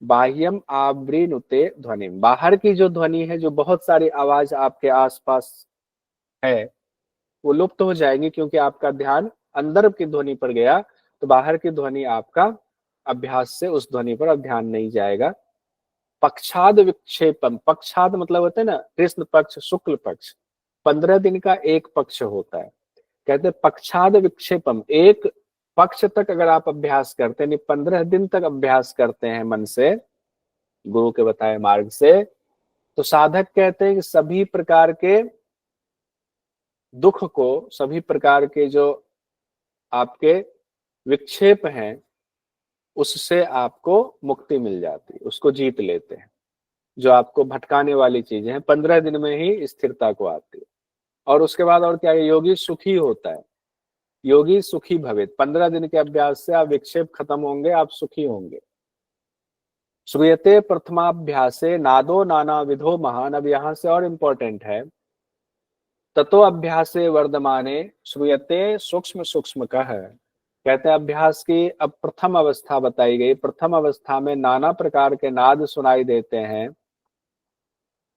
बाह्यम आवृणुते ध्वनिम, बाहर की जो ध्वनि है, जो बहुत सारी आवाज आपके आसपास है, वो लुप्त हो जाएंगी, क्योंकि आपका ध्यान अंदर की ध्वनि पर गया। तो बाहर की ध्वनि आपका अभ्यास से उस ध्वनि पर अब ध्यान नहीं जाएगा। पक्षाद विक्षेपम, पक्षाद मतलब होता है ना कृष्ण पक्ष शुक्ल पक्ष, 15 दिन का एक पक्ष होता है। कहते पक्षाद विक्षेपम, एक पक्ष तक अगर आप अभ्यास करते हैं, 15 दिन तक अभ्यास करते हैं मन से, गुरु के बताए मार्ग से, तो साधक कहते हैं कि सभी प्रकार के दुख को, सभी प्रकार के जो आपके विक्षेप हैं उससे आपको मुक्ति मिल जाती है, उसको जीत लेते हैं। जो आपको भटकाने वाली चीजें हैं 15 दिन में ही स्थिरता को आती है। और उसके बाद और क्या है? योगी सुखी होता है, योगी सुखी भवेत। 15 दिन के अभ्यास से आप विक्षेप खत्म होंगे, आप सुखी होंगे। श्रूयते प्रथमाभ्यासे नादो नाना विधो महान। अब यहां से और इंपॉर्टेंट है, ततो अभ्यासे वर्धमाने श्रूयते सूक्ष्म सूक्ष्म कह। कहते हैं अभ्यास की अब प्रथम अवस्था बताई गई। प्रथम अवस्था में नाना प्रकार के नाद सुनाई देते हैं।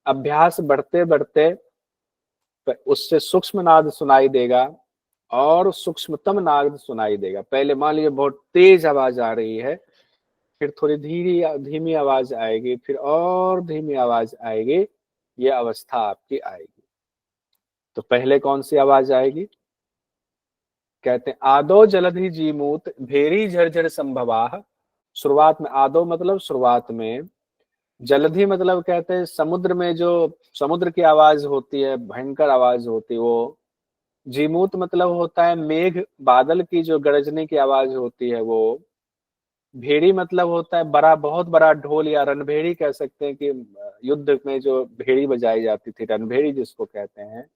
अभ्यास बढ़ते बढ़ते उससे सूक्ष्म नाद सुनाई देगा और सूक्ष्मतम नाद सुनाई देगा। पहले मान लीजिए बहुत तेज आवाज आ रही है, फिर थोड़ी धीमी आवाज आएगी, फिर और धीमी आवाज आएगी। ये अवस्था आपकी आएगी। तो पहले कौन सी आवाज आएगी? कहते हैं आदो जलधि जीमूत भेरी झरझर संभवाह। शुरुआत में आदो मतलब शुरुआत में, जलधि मतलब कहते हैं समुद्र में जो समुद्र की आवाज होती है, भयंकर आवाज होती है वो। जीमूत मतलब होता है मेघ बादल की जो गरजने की आवाज होती है वो। भेड़ी मतलब होता है बड़ा, बहुत बड़ा ढोल या रणभेड़ी कह सकते हैं कि युद्ध में जो भेड़ी बजाई जाती थी, रणभेड़ी जिसको कहते हैं।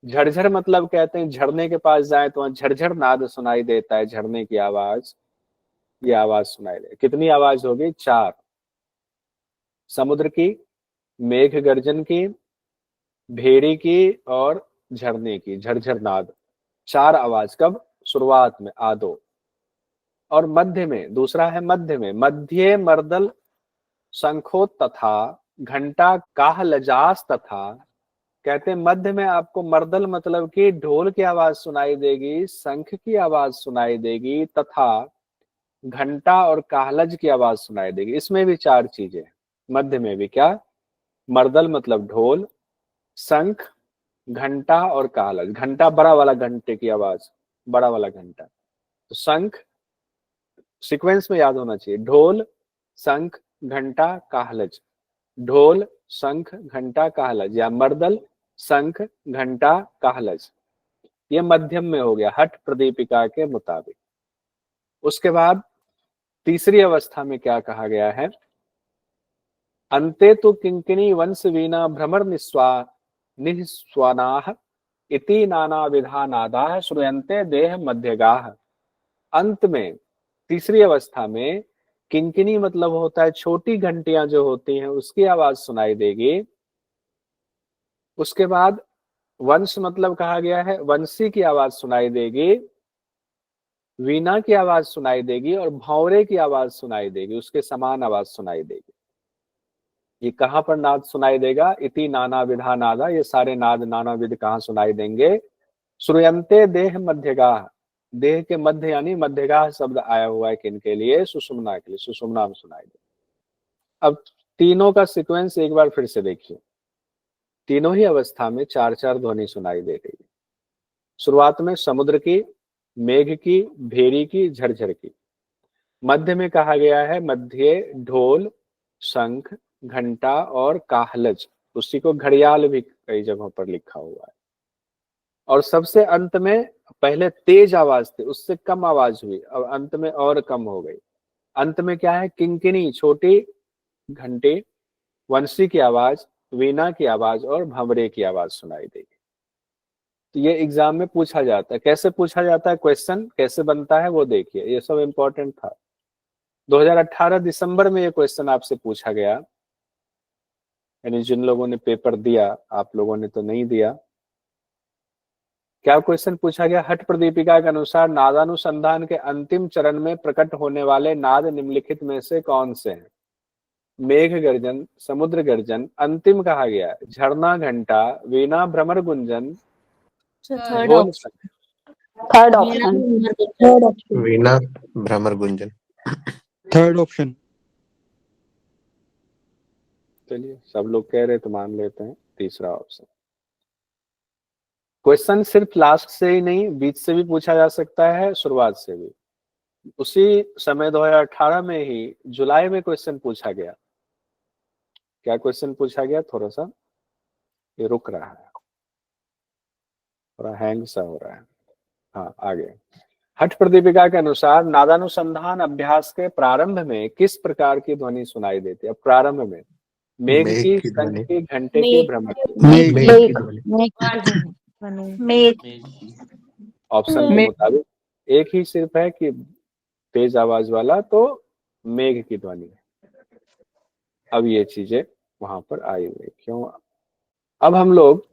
झरझर मतलब कहते हैं झरने के पास जाए तो वहां झरझर नाद सुनाई देता है, झरने की आवाज। ये आवाज सुनाई दे। कितनी आवाज होगी? 4। समुद्र की, मेघ गर्जन की, भेड़ी की और झरने की, झरझर नाद। 4 आवाज कब? शुरुआत में आदो। और मध्य में, दूसरा है मध्य में, मध्य मर्दल शंखो तथा घंटा काह लजास तथा। कहते हैं मध्य में आपको मर्दल मतलब कि ढोल की आवाज सुनाई देगी, शंख की आवाज सुनाई देगी तथा घंटा और काहलज की आवाज सुनाई देगी। इसमें भी 4 चीजें। मध्य में भी क्या? मर्दल मतलब ढोल, शंख, घंटा और काहलज। घंटा बड़ा वाला घंटे की आवाज, बड़ा वाला घंटा। तो शंख सीक्वेंस में याद होना चाहिए, ढोल, शंख, घंटा, काहलज। ढोल, शंख, घंटा, काहलज, या मर्दल, शंख, घंटा, काहलज। ये मध्यम में हो गया हठ प्रदीपिका के मुताबिक। उसके बाद तीसरी अवस्था में क्या कहा गया है? अंते तो किंकिणी वंश वीणा भ्रमर निस्वानाह इति नाना विधा नादाह श्रूयन्ते देह मध्यगाह। अंत में तीसरी अवस्था में किंकिनी मतलब होता है छोटी घंटियां जो होती हैं उसकी आवाज सुनाई देगी। उसके बाद वंश मतलब कहा गया है वंशी की आवाज सुनाई देगी, वीणा की आवाज सुनाई देगी और भौरे की आवाज सुनाई देगी, उसके समान आवाज सुनाई देगी। ये कहां पर नाद सुनाई देगा? इति नाना विधा नादा। ये सारे नाद नाना विध कहां सुनाई देंगे? श्रूयन्ते देह मध्यगाह। देह के मध्य यानी मध्यगाह शब्द आया हुआ है किनके लिए? सुषुम्ना के लिए। सुषुम्ना में सुनाई दे। अब तीनों का सीक्वेंस एक बार फिर से देखिए। तीनों ही अवस्था में 4-4 ध्वनि सुनाई दे रही है। शुरुआत में समुद्र की, मेघ की, भेरी की, झरझर की। मध्य में कहा गया है मध्य ढोल, शंख, घंटा और काहलज। उसी को घड़ियाल भी कई जगहों पर लिखा हुआ है। और सबसे अंत में पहले तेज आवाज थी, उससे कम आवाज हुई, अब अंत में और कम हो गई। अंत में क्या है? किंकिनी छोटी घंटे, वंशी की आवाज, वीणा की आवाज और भंवरे की आवाज सुनाई देगी। तो ये एग्जाम में पूछा जाता है। कैसे पूछा जाता है? क्वेश्चन कैसे बनता है वो देखिए, ये सब इंपॉर्टेंट था। 2018 दिसंबर में ये क्वेश्चन आपसे पूछा गया, यानी जिन लोगों ने पेपर दिया, आप लोगों ने तो नहीं दिया। क्या क्वेश्चन पूछा गया? हठ प्रदीपिका के अनुसार नादानुसंधान के अंतिम चरण में प्रकट होने वाले नाद निम्नलिखित में से कौन से हैं? मेघ गर्जन, समुद्र गर्जन, अंतिम कहा गया झरना, घंटा, वीणा, भ्रमर गुंजन, थर्ड ढोल। Third option. वीणा भ्रमर गुंजन। Third option. चलिए सब लोग कह रहे तो मान लेते हैं तीसरा ऑप्शन। क्वेश्चन सिर्फ लास्ट से ही नहीं, बीच से भी पूछा जा सकता है, शुरुआत से भी। उसी समय 2018 में ही जुलाई में क्वेश्चन पूछा गया। क्या क्वेश्चन पूछा गया? थोड़ा सा ये रुक रहा है, थोड़ा हैंग सा हो रहा है। हाँ आगे। हठ प्रदीपिका के अनुसार नादानुसंधान अभ्यास के प्रारंभ में किस प्रकार की ध्वनि सुनाई देती है? प्रारंभ में मेघ की, शंख की, घंटे की, भ्रमर की। ऑप्शन के मुताबिक एक ही सिर्फ है कि तेज आवाज वाला, तो मेघ की ध्वनि है। अब ये चीजें वहां पर आई हुई क्यों? अब हम लोग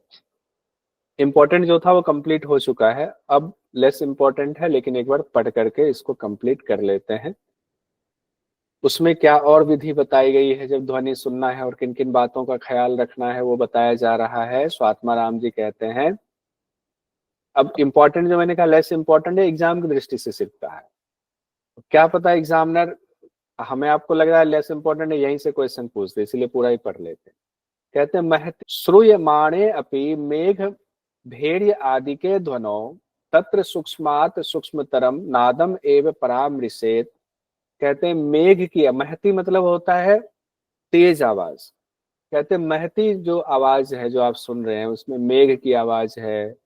इम्पोर्टेंट जो था वो कंप्लीट हो चुका है, अब लेस इम्पोर्टेंट है, लेकिन एक बार पढ़ करके इसको कंप्लीट कर लेते हैं। उसमें क्या और विधि बताई गई है जब ध्वनि सुनना है और किन किन बातों का ख्याल रखना है वो बताया जा रहा है। स्वात्मा राम जी कहते हैं, अब इम्पोर्टेंट जो मैंने कहा लेस इम्पोर्टेंट है, एग्जाम की दृष्टि से सिर्फ कहा है। क्या पता एग्जामिनर, हमें आपको लग रहा है लेस इम्पोर्टेंट है, यहीं से क्वेश्चन पूछते, इसलिए पूरा ही पढ़ लेते हैं। कहते हैं महति श्रूयमाणे अपि मेघ भेर्य आदि के ध्वनो तत्र सूक्ष्मात सूक्ष्मतरम नादम एव परामृशेत। कहते हैं मेघ की, महती मतलब होता है तेज आवाज। कहते हैं महती जो आवाज है जो आप सुन रहे हैं उसमें मेघ की आवाज है,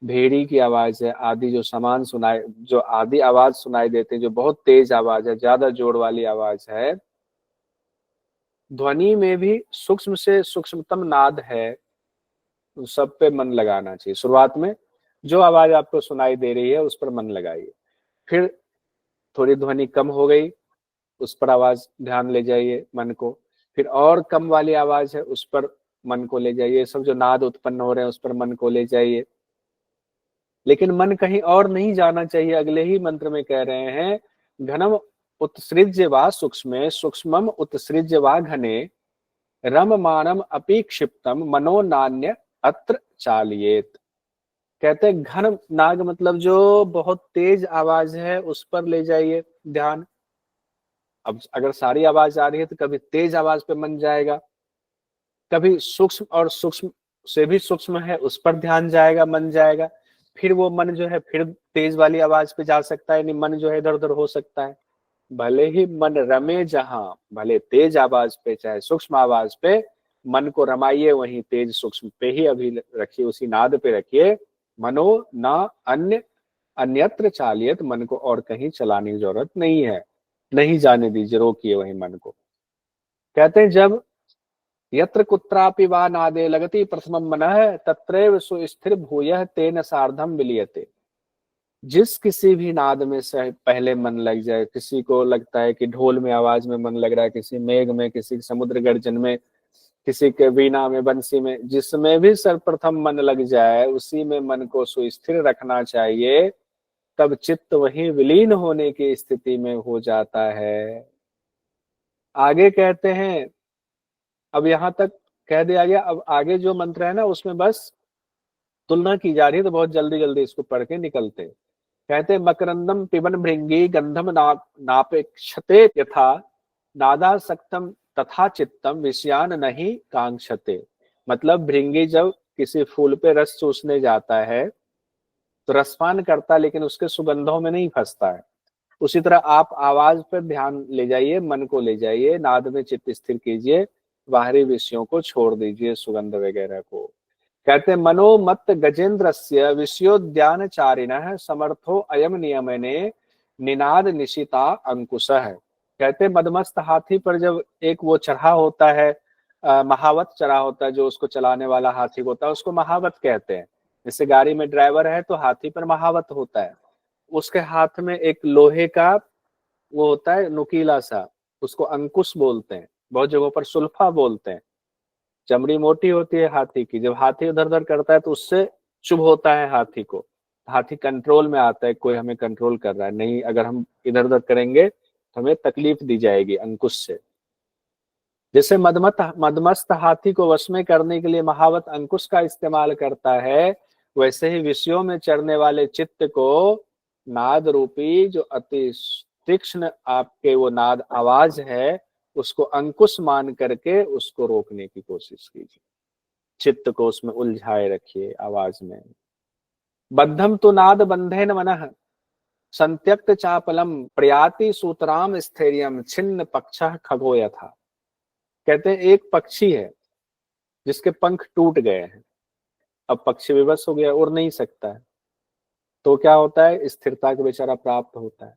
भेड़ी की आवाज है, आदि जो समान सुनाई, जो आदि आवाज सुनाई देते हैं, जो बहुत तेज आवाज है, ज्यादा जोर वाली आवाज है। ध्वनि में भी सूक्ष्म से सूक्ष्मतम नाद है, उन सब पे मन लगाना चाहिए। शुरुआत में जो आवाज आपको सुनाई दे रही है उस पर मन लगाइए, फिर थोड़ी ध्वनि कम हो गई उस पर आवाज ध्यान ले जाइए मन को, फिर और कम वाली आवाज है उस पर मन को ले जाइए, सब जो नाद उत्पन्न हो रहे हैं उस पर मन को ले जाइए। लेकिन मन कहीं और नहीं जाना चाहिए। अगले ही मंत्र में कह रहे हैं, घनम उत्सृज्य वा सूक्ष्मे सूक्ष्मम उत्सृज्य वा घने रममाणम अपि क्षिप्तम मनो नान्य अत्र चालियेत। कहते हैं घन नाग मतलब जो बहुत तेज आवाज है उस पर ले जाइए ध्यान। अब अगर सारी आवाज आ रही है तो कभी तेज आवाज पे मन जाएगा, कभी सूक्ष्म और सूक्ष्म से भी सूक्ष्म है उस पर ध्यान जाएगा, मन जाएगा, फिर वो मन जो है फिर तेज वाली आवाज पे जा सकता है, यानी मन जो है इधर उधर हो सकता है। भले ही मन रमे जहां, भले तेज आवाज पे चाहे सूक्ष्म आवाज पे, मन को रमाइए वहीं तेज सूक्ष्म पे ही अभी रखिए, उसी नाद पे रखिए। मनो ना अन्य अन्यत्र चालियत, मन को और कहीं चलाने की जरूरत नहीं है, नहीं जाने दीजिए, रोकिए वहीं मन को। कहते हैं जब यत्र कुत्रापि वा नादे लगति प्रथमं मनः तत्रैव सुस्थिर भूयः तेन सार्धम विलीयते। जिस किसी भी नाद में से पहले मन लग जाए, किसी को लगता है कि ढोल में आवाज में मन लग रहा है, किसी मेघ में, किसी समुद्र गर्जन में, किसी के वीणा में, बंसी में, जिसमें भी सर्वप्रथम मन लग जाए उसी में मन को सुस्थिर रखना चाहिए, तब चित्त वहीं विलीन होने की स्थिति में हो जाता है। आगे कहते हैं, अब यहां तक कह दिया गया, अब आगे जो मंत्र है ना उसमें बस तुलना की जा रही है, तो बहुत जल्दी जल्दी इसको पढ़ के निकलते। कहते हैं मकरंदम पिबन भृंगी गंधम नापेक्षते यथा नादासक्तम तथा चित्तम विषयान नहीं कांक्षते। मतलब भृंगी जब किसी फूल पे रस चूसने जाता है तो रसपान करता, लेकिन उसके सुगंधों में नहीं फंसता है। उसी तरह आप आवाज पर ध्यान ले जाइए, मन को ले जाइए, नाद में चित्त स्थिर कीजिए, बाहरी विषयों को छोड़ दीजिए, सुगंध वगैरह को। कहते हैं मनो मत गजेंद्रस्य विषयोद्यान चारिणः समर्थो अयम नियमने निनाद निशिता अंकुशः। कहते हैं मदमस्त हाथी पर जब एक वो चढ़ा होता है, महावत चढ़ा होता है, जो उसको चलाने वाला हाथी होता है उसको महावत कहते हैं। जैसे गाड़ी में ड्राइवर है तो हाथी पर महावत होता है, उसके हाथ में एक लोहे का वो होता है नुकीला सा, उसको अंकुश बोलते हैं, बहुत जगहों पर सुल्फा बोलते हैं। चमड़ी मोटी होती है हाथी की, जब हाथी उधर उधर करता है तो उससे चुभ होता है हाथी को, हाथी कंट्रोल में आता है, कोई हमें कंट्रोल कर रहा है नहीं, अगर हम इधर उधर करेंगे तो हमें तकलीफ दी जाएगी अंकुश से। जैसे मदमस्त हाथी को वश में करने के लिए महावत अंकुश का इस्तेमाल करता है, वैसे ही विषयों में चढ़ने वाले चित्त को नाद रूपी जो अति तीक्ष्ण आपके वो नाद आवाज है उसको अंकुश मान करके उसको रोकने की कोशिश कीजिए, चित्त को उसमें उलझाए रखिए आवाज में। बद्धम तो नाद बंधेन मनः संत्यक्त चापलम प्रयाति सूत्राम स्थैर्यम छिन्न पक्षः खगो यथा। कहते हैं एक पक्षी है जिसके पंख टूट गए हैं, अब पक्षी विवश हो गया, उड़ नहीं सकता है, तो क्या होता है, स्थिरता को बेचारा प्राप्त होता है।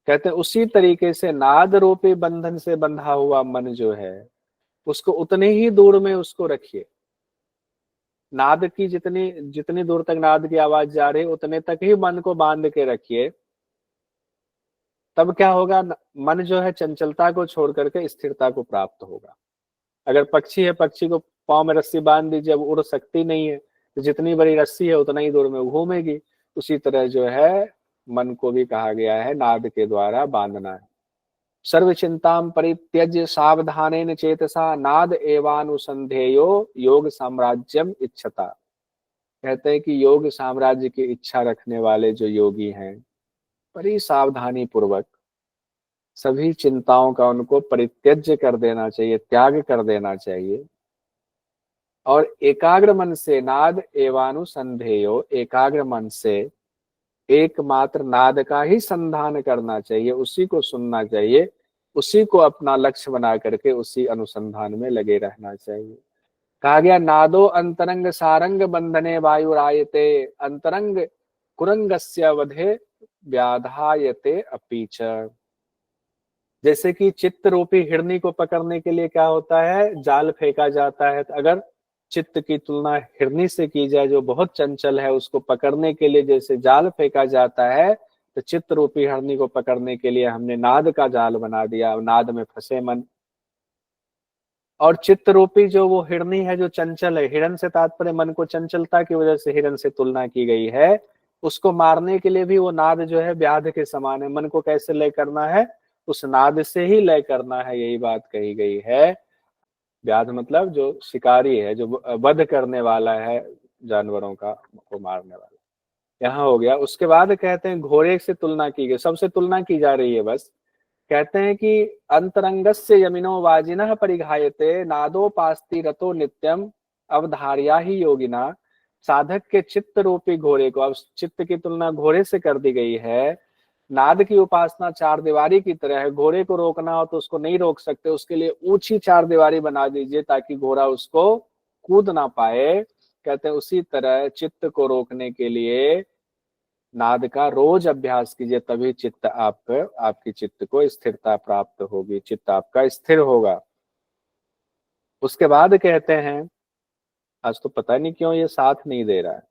कहते हैं उसी तरीके से नाद रूपी बंधन से बंधा हुआ मन जो है उसको उतने ही दूर में उसको रखिए, नाद की जितनी जितनी दूर तक नाद की आवाज जा रही है उतने तक ही मन को बांध के रखिए। तब क्या होगा, मन जो है चंचलता को छोड़ करके स्थिरता को प्राप्त होगा। अगर पक्षी है, पक्षी को पांव में रस्सी बांध दीजिए, अब उड़ सकती नहीं है, तो जितनी बड़ी रस्सी है उतना ही दूर में घूमेगी। उसी तरह जो है मन को भी कहा गया है नाद के द्वारा बांधना है। सर्व चिंताम परित्यज्य सावधानेन चेतसा नाद एवानुसंधेयो योग साम्राज्यम इच्छता। कहते हैं कि योग साम्राज्य की इच्छा रखने वाले जो योगी हैं, बड़ी सावधानी पूर्वक सभी चिंताओं का उनको परित्यज्य कर देना चाहिए, त्याग कर देना चाहिए, और एकाग्र मन से नाद एवानुसंधेयो, एकाग्र मन से एकमात्र नाद का ही संधान करना चाहिए, उसी को सुनना चाहिए, उसी को अपना लक्ष्य बना करके उसी अनुसंधान में लगे रहना चाहिए। कहा गया नादो अंतरंग सारंग बंधने वायुरायते अंतरंग कुरंगस्य वधे व्याधायते अपीच। जैसे कि चित्त रूपी हिरनी को पकड़ने के लिए क्या होता है, जाल फेंका जाता है। तो अगर चित्त की तुलना हिरनी से की जाए जो बहुत चंचल है, उसको पकड़ने के लिए जैसे जाल फेंका जाता है, तो चित्त रूपी हिरनी को पकड़ने के लिए हमने नाद का जाल बना दिया। नाद में फंसे मन, और चित्त रूपी जो वो हिरनी है जो चंचल है, हिरन से तात्पर्य मन को चंचलता की वजह से हिरन से तुलना की गई है, उसको मारने के लिए भी वो नाद जो है व्याध के समान है। मन को कैसे लय करना है, उस नाद से ही लय करना है, यही बात कही गई है। व्याध मतलब जो शिकारी है, जो वध करने वाला है, जानवरों का को मारने वाला, यहाँ हो गया। उसके बाद कहते हैं घोड़े से तुलना की गई, सबसे तुलना की जा रही है बस। कहते हैं कि अंतरंगस्य यमिनो वाजिनः परिघायते नादोपास्ति रतो नित्यम अवधार्या ही योगिना। साधक के चित्त रूपी घोड़े को, अब चित्त की तुलना घोड़े से कर दी गई है। नाद की उपासना चार दीवारी की तरह है, घोड़े को रोकना हो तो उसको नहीं रोक सकते, उसके लिए ऊंची चार दीवारी बना दीजिए ताकि घोड़ा उसको कूद ना पाए। कहते हैं उसी तरह चित्त को रोकने के लिए नाद का रोज अभ्यास कीजिए, तभी चित्त आपकी चित्त को स्थिरता प्राप्त होगी, चित्त आपका स्थिर होगा। उसके बाद कहते हैं, आज तो पता नहीं क्यों ये साथ नहीं दे रहा है,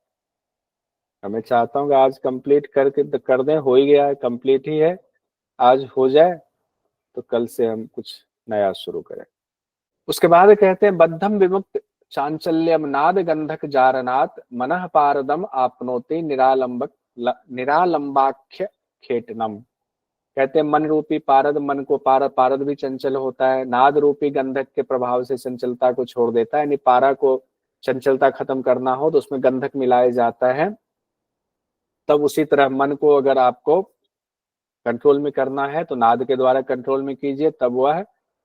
मैं चाहता हूँ कि आज कंप्लीट करके कर दें, हो ही गया है, कंप्लीट ही है, आज हो जाए तो कल से हम कुछ नया शुरू करें। उसके बाद कहते हैं बद्धम विमुक्त चांचल्यम नाद गंधक जारनाथ मनः पारदम आपनोति निरालंबाख्य खेटनम। कहते हैं मन रूपी पारद, मन को पारद भी चंचल होता है, नाद रूपी गंधक के प्रभाव से चंचलता को छोड़ देता है। यानी पारा को चंचलता खत्म करना हो तो उसमें गंधक मिलाया जाता है। तब उसी तरह मन को अगर आपको कंट्रोल में करना है तो नाद के द्वारा कंट्रोल में कीजिए, तब वह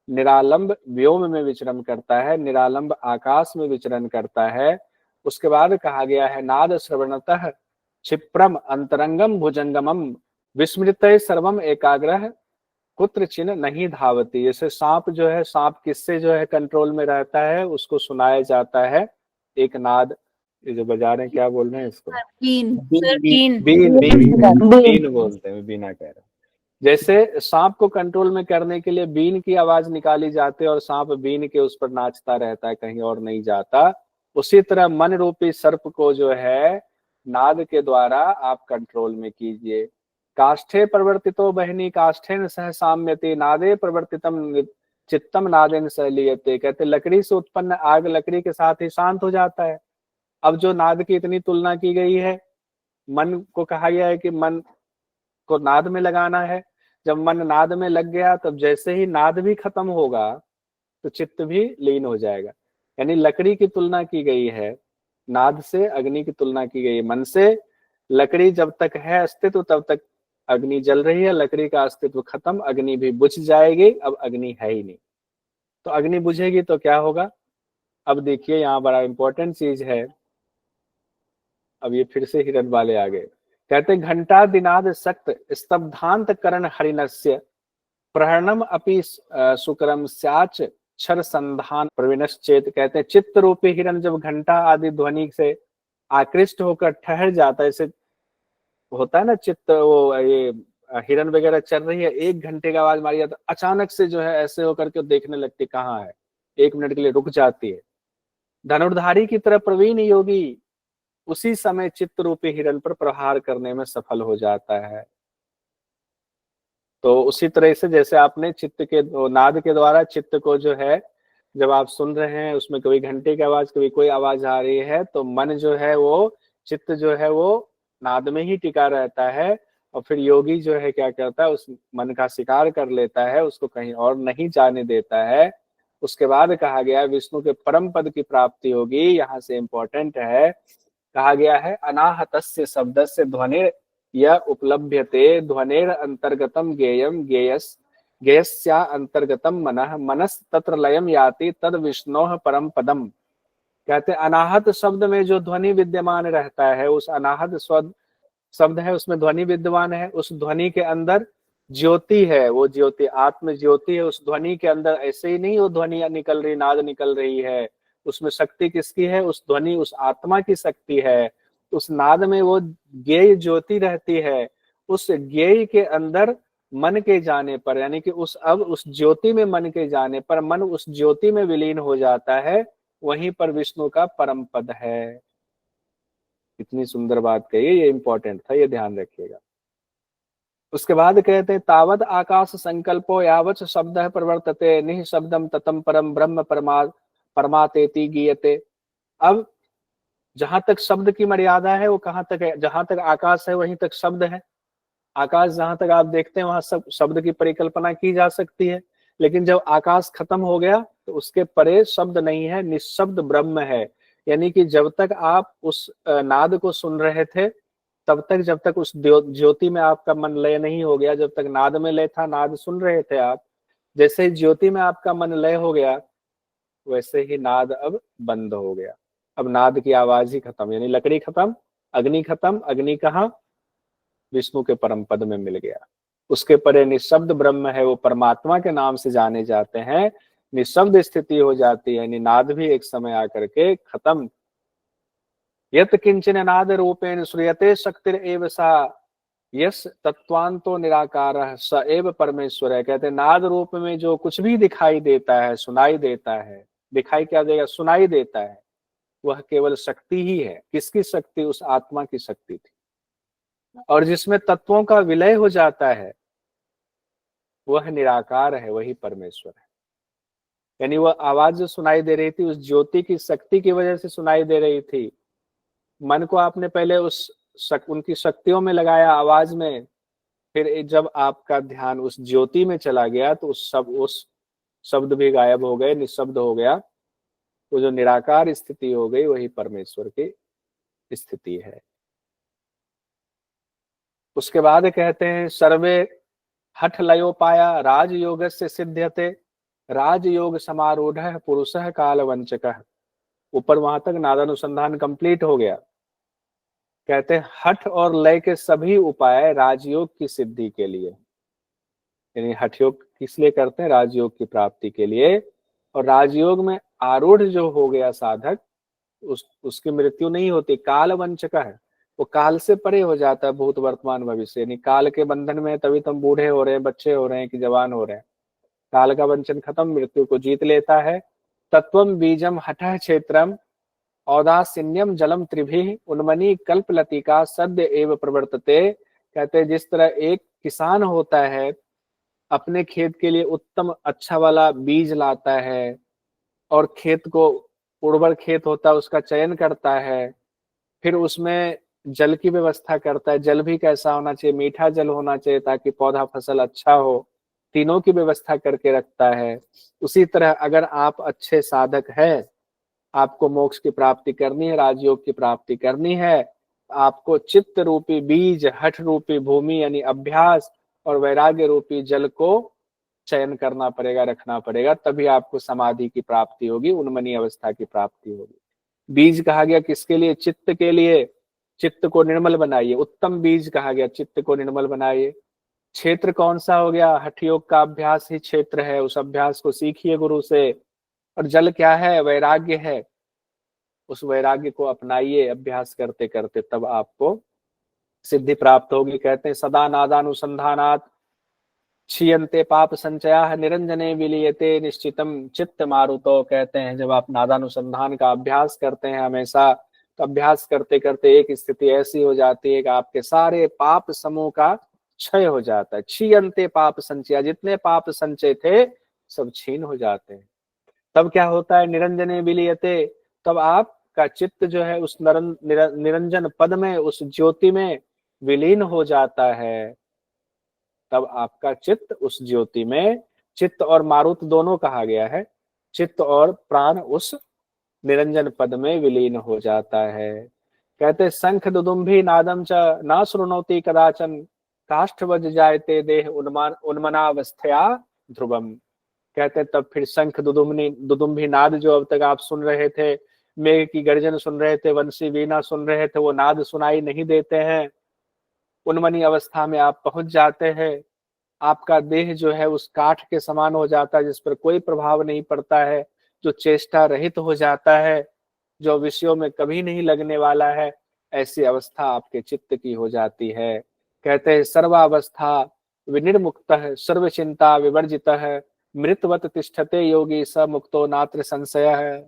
निरालंब व्योम में विचरण करता है, निरालंब आकाश में विचरण करता है। उसके बाद कहा गया है नाद श्रवणतः क्षिप्रम अंतरंगम भुजंगमम विस्मृत सर्वम एकाग्रह कुत्र चिन्ह नहीं धावती। जैसे सांप जो है, सांप किससे जो है कंट्रोल में रहता है, उसको सुनाया जाता है एक नाद। ये जो बजा रहे हैं क्या बोल रहे हैं इसको, बीन सर, बीन बीन बोलते हैं, बीना कह रहे हैं। जैसे सांप को कंट्रोल में करने के लिए बीन की आवाज निकाली जाती है और सांप बीन के उस पर नाचता रहता है, कहीं और नहीं जाता। उसी तरह मन रूपी सर्प को जो है नाद के द्वारा आप कंट्रोल में कीजिए। काष्ठे प्रवर्तितो बहिनी काष्ठेन सह साम्यते नादे प्रवर्तितम चित्तम नादेन सह लियते। कहते लकड़ी से उत्पन्न आग लकड़ी के साथ ही शांत हो जाता है। अब जो नाद की इतनी तुलना की गई है, मन को कहा गया है कि मन को नाद में लगाना है। जब मन नाद में लग गया, तब जैसे ही नाद भी खत्म होगा तो चित्त भी लीन हो जाएगा। यानी लकड़ी की तुलना की गई है नाद से, अग्नि की तुलना की गई है मन से। लकड़ी जब तक है अस्तित्व तब तक अग्नि जल रही है, लकड़ी का अस्तित्व खत्म, अग्नि भी बुझ जाएगी, अब अग्नि है ही नहीं। तो अग्नि बुझेगी तो क्या होगा, अब देखिए यहाँ बड़ा इंपॉर्टेंट चीज है। अब ये फिर से हिरन वाले आ गए। कहते घंटा दिनाद सक्त स्तब्धांत करण हरिणस्य प्रहरणम अपि सुकरम स्याच क्षर संधान प्रवीणश्चेत। कहते हैं चित्त रूपी हिरण जब घंटा आदि ध्वनि से आकृष्ट होकर ठहर जाता है, जैसे होता है ना चित्त, वो ये हिरन वगैरह चल रही है, 1 घंटे का आवाज मारी जाता, अचानक से जो है ऐसे होकर के देखने लगती कहाँ है, 1 मिनट के लिए रुक जाती है। धनुर्धारी की तरह प्रवीण योगी उसी समय चित्त रूपी हिरण पर प्रहार करने में सफल हो जाता है। तो उसी तरह से जैसे आपने चित्त के नाद के द्वारा चित्त को जो है जब आप सुन रहे हैं उसमें कभी घंटे की आवाज, कभी कोई आवाज आ रही है, तो मन जो है वो, चित्त जो है वो नाद में ही टिका रहता है। और फिर योगी जो है क्या करता है, उस मन का शिकार कर लेता है, उसको कहीं और नहीं जाने देता है। उसके बाद कहा गया विष्णु के परम पद की प्राप्ति होगी। यहाँ से इंपॉर्टेंट है, कहा गया है अनाहतस्य शब्दस्य ध्वनिर यह उपलभ्यते ध्वनिर अंतर्गतम गेयम गेयस गेयस्या अंतर्गतम मनः मनस तत्र लयम याति तद विष्णोः परम पदम। कहते अनाहत शब्द में जो ध्वनि विद्यमान रहता है, उस अनाहत शब्द है उसमें ध्वनि विद्यमान है, उस ध्वनि के अंदर ज्योति है, वो ज्योति आत्म ज्योति है उस ध्वनि के अंदर। ऐसे ही नहीं वो ध्वनि निकल रही, नाद निकल रही है, उसमें शक्ति किसकी है? उस ध्वनि, उस आत्मा की शक्ति है। उस नाद में वो ज्ञेय ज्योति रहती है। उस ज्ञेय के अंदर मन के जाने पर, यानी कि उस ज्योति में मन के जाने पर मन उस ज्योति में विलीन हो जाता है, वहीं पर विष्णु का परम पद है। इतनी सुंदर बात कही, ये इंपॉर्टेंट था, ये ध्यान रखिएगा। उसके बाद कहते हैं तावद आकाश संकल्पो यावच शब्द प्रवर्तते निःशब्दम ततम परम ब्रह्म परमातेति गीयते। अब जहां तक शब्द की मर्यादा है वो कहाँ तक है? जहां तक आकाश है वहीं तक शब्द है। आकाश जहां तक आप देखते हैं वहां सब शब्द की परिकल्पना की जा सकती है, लेकिन जब आकाश खत्म हो गया तो उसके परे शब्द नहीं है, निःशब्द ब्रह्म है। यानी कि जब तक आप उस नाद को सुन रहे थे तब तक, जब तक उस ज्योति में आपका मन लय नहीं हो गया, जब तक नाद में लय था, नाद सुन रहे थे आप, जैसे ही ज्योति में आपका मन लय हो गया वैसे ही नाद अब बंद हो गया। अब नाद की आवाज ही खत्म, यानी लकड़ी खत्म, अग्नि खत्म। अग्नि कहाँ? विष्णु के परम पद में मिल गया। उसके परे निःशब्द ब्रह्म है, वो परमात्मा के नाम से जाने जाते हैं। निःशब्द स्थिति हो जाती है, नाद भी एक समय आकर के खत्म। यत किंचन नाद रूपेण श्रूयते शक्तिर एव सा यस तत्वांतो निराकार स एव परमेश्वर है। कहते नाद रूप में जो कुछ भी दिखाई देता है, सुनाई देता है, दिखाई क्या देगा? सुनाई देता है, वह केवल शक्ति ही है। किसकी शक्ति? उस आत्मा की शक्ति थी। और जिसमें तत्वों का विलय हो जाता है वह निराकार है, वही परमेश्वर है। यानी वह आवाज जो सुनाई दे रही थी उस ज्योति की शक्ति की वजह से सुनाई दे रही थी। मन को आपने पहले उनकी शक्तियों में लगाया, आवाज में, फिर जब आपका ध्यान उस ज्योति में चला गया तो उस शब्द भी गायब हो गए, निःशब्द हो गया। वो जो निराकार स्थिति हो गई वही परमेश्वर की स्थिति है। उसके बाद कहते हैं सर्वे हठ लयोपाया राजयोग से सिद्ध्यते राजयोग समारूढ़ पुरुष कालवंचक। ऊपर वहां तक नादानुसंधान कंप्लीट हो गया। कहते हैं हठ और लय के सभी उपाय राजयोग की सिद्धि के लिए, यानी हठ योग किस लिए करते हैं? राजयोग की प्राप्ति के लिए। और राजयोग में आरूढ़ जो हो गया साधक, उसकी मृत्यु नहीं होती। कालवंचक है, वो काल से परे हो जाता है, भूत वर्तमान भविष्य। यानी काल के बंधन में तभी तुम बूढ़े हो रहे हैं, बच्चे हो रहे हैं कि जवान हो रहे हैं। काल का वंचन खत्म, मृत्यु को जीत लेता है। तत्वम बीजम हठ क्षेत्रम औदासीन्यम जलम त्रिभि उन्मनी कल्प लतिका सद्य एव प्रवर्तते। कहते हैं जिस तरह एक किसान होता है, अपने खेत के लिए उत्तम अच्छा वाला बीज लाता है और खेत को, उर्वर खेत होता है उसका चयन करता है, फिर उसमें जल की व्यवस्था करता है। जल भी कैसा होना चाहिए? मीठा जल होना चाहिए ताकि पौधा फसल अच्छा हो। तीनों की व्यवस्था करके रखता है। उसी तरह अगर आप अच्छे साधक हैं, आपको मोक्ष की प्राप्ति करनी है, राजयोग की प्राप्ति करनी है, आपको चित्त रूपी बीज, हठ रूपी भूमि यानी अभ्यास और वैराग्य रूपी जल को चयन करना पड़ेगा, रखना पड़ेगा, तभी आपको समाधि की प्राप्ति होगी, उन्मनी अवस्था की प्राप्ति होगी। बीज कहा गया किसके लिए? चित्त के लिए। चित्त को निर्मल बनाइए, उत्तम बीज कहा गया, चित्त को निर्मल बनाइए। क्षेत्र कौन सा हो गया? हठ योग का अभ्यास ही क्षेत्र है, उस अभ्यास को सीखिए गुरु से। और जल क्या है? वैराग्य है, उस वैराग्य को अपनाइए अभ्यास करते करते, तब आपको सिद्धि प्राप्त होगी। कहते हैं सदा नादानुसंधानात् क्षीयन्ते पाप संचया निरंजने विलीयते निश्चितम चित्त मारुतो। कहते हैं जब आप नादानुसंधान का अभ्यास करते हैं हमेशा, तो अभ्यास करते करते एक स्थिति ऐसी हो जाती है कि आपके सारे पाप समूह का क्षय हो जाता है। क्षीयन्ते पाप संचया, जितने पाप संचय थे सब छीन हो जाते हैं। तब क्या होता है, निरंजने विलीयते, तब आपका चित्त जो है उस निरंजन पद में, उस ज्योति में विलीन हो जाता है। तब आपका चित्त उस ज्योति में, चित्त और मारुत दोनों कहा गया है, चित्त और प्राण उस निरंजन पद में विलीन हो जाता है। कहते शंख दुदुम्भी नादम च ना श्रुणोति कदाचन, काष्ठवज जायते देह उन्मनावस्थया ध्रुवम। कहते तब फिर शंख दुदुम्भी नाद जो अब तक आप सुन रहे थे, मेघ की गर्जन सुन रहे थे, वंशी वीणा सुन रहे थे, वो नाद सुनाई नहीं देते हैं। उन्मनी अवस्था में आप पहुंच जाते हैं, आपका देह जो है उस काठ के समान हो जाता है जिस पर कोई प्रभाव नहीं पड़ता है, जो चेष्टा रहित हो जाता है, जो विषयों में कभी नहीं लगने वाला है, ऐसी अवस्था आपके चित्त की हो जाती है। कहते हैं सर्वावस्था विनिर्मुक्त सर्व चिंता विवर्जित मृतवत तिष्ठते योगी स मुक्तो नात्र संशय है।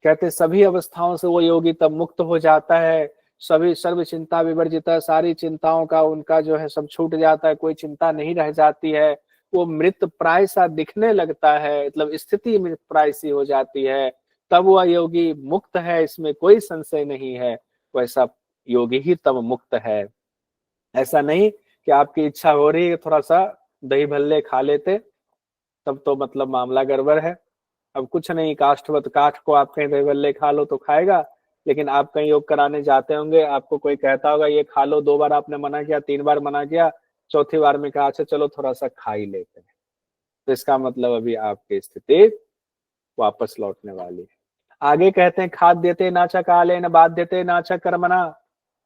कहते सभी अवस्थाओं से वो योगी तब मुक्त हो जाता है, सभी सर्व चिंता विवर्जित, सारी चिंताओं का उनका जो है सब छूट जाता है, कोई चिंता नहीं रह जाती है, वो मृत प्राय सा दिखने लगता है, मतलब स्थिति मृत प्राय सी हो जाती है, तब वह योगी मुक्त है, इसमें कोई संशय नहीं है। वैसा योगी ही तब मुक्त है। ऐसा नहीं कि आपकी इच्छा हो रही है थोड़ा सा दही भल्ले खा लेते, तब तो मतलब मामला गड़बड़ है। अब कुछ नहीं, काष्ठवत काठ को आप कहीं दही भल्ले खा लो तो खाएगा, लेकिन आप कहीं योग कराने जाते होंगे, आपको कोई कहता होगा ये खा लो, 2 बार आपने मना किया, 3 बार मना किया, चौथी बार में कहा अच्छा चलो थोड़ा सा खा ही लेते हैं, तो इसका मतलब अभी आपकी स्थिति वापस लौटने वाली है। आगे कहते हैं खाद्यते न च कालेन बाध्यते न च कर्मणा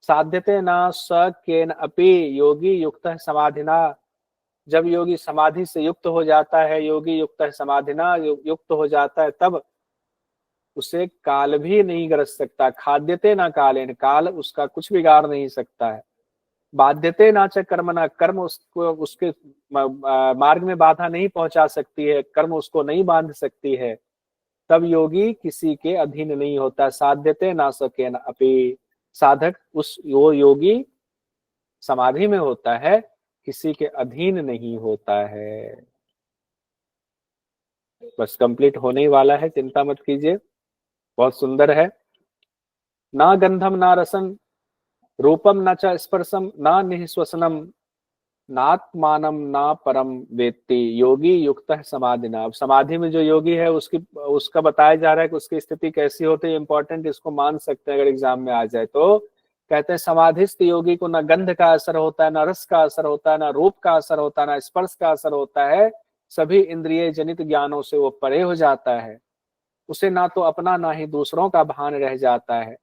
साध्यते न स केन अपि योगी युक्त समाधिना। जब योगी समाधि से युक्त हो जाता है, योगी युक्त समाधिना युक्त हो जाता है, तब उसे काल भी नहीं गरज सकता। खाद्यते ना कालेन, काल उसका कुछ बिगाड़ नहीं सकता है। बाध्यते ना च कर्मणा, कर्म उसको उसके मार्ग में बाधा नहीं पहुंचा सकती है, कर्म उसको नहीं बांध सकती है। तब योगी किसी के अधीन नहीं होता। साध्यते ना सकेन अपि, साधक वो योगी समाधि में होता है, किसी के अधीन नहीं होता है। बस कंप्लीट होने ही वाला है, चिंता मत कीजिए, बहुत सुंदर है। ना गंधम ना रसम रूपम न च स्पर्शम ना निःश्वसनम नात्मानम ना परम वेत्ति योगी युक्त समाधिना। अब समाधि में जो योगी है उसका बताया जा रहा है कि उसकी स्थिति कैसी होती है, इंपॉर्टेंट, इसको मान सकते हैं अगर एग्जाम में आ जाए तो। कहते हैं समाधिस्थ योगी को ना गंध का असर होता है, ना रस का असर होता है, ना रूप का असर होता है, ना स्पर्श का असर होता है, सभी इंद्रिय जनित ज्ञानों से वो परे हो जाता है। उसे ना तो अपना ना ही दूसरों का भान रह जाता है,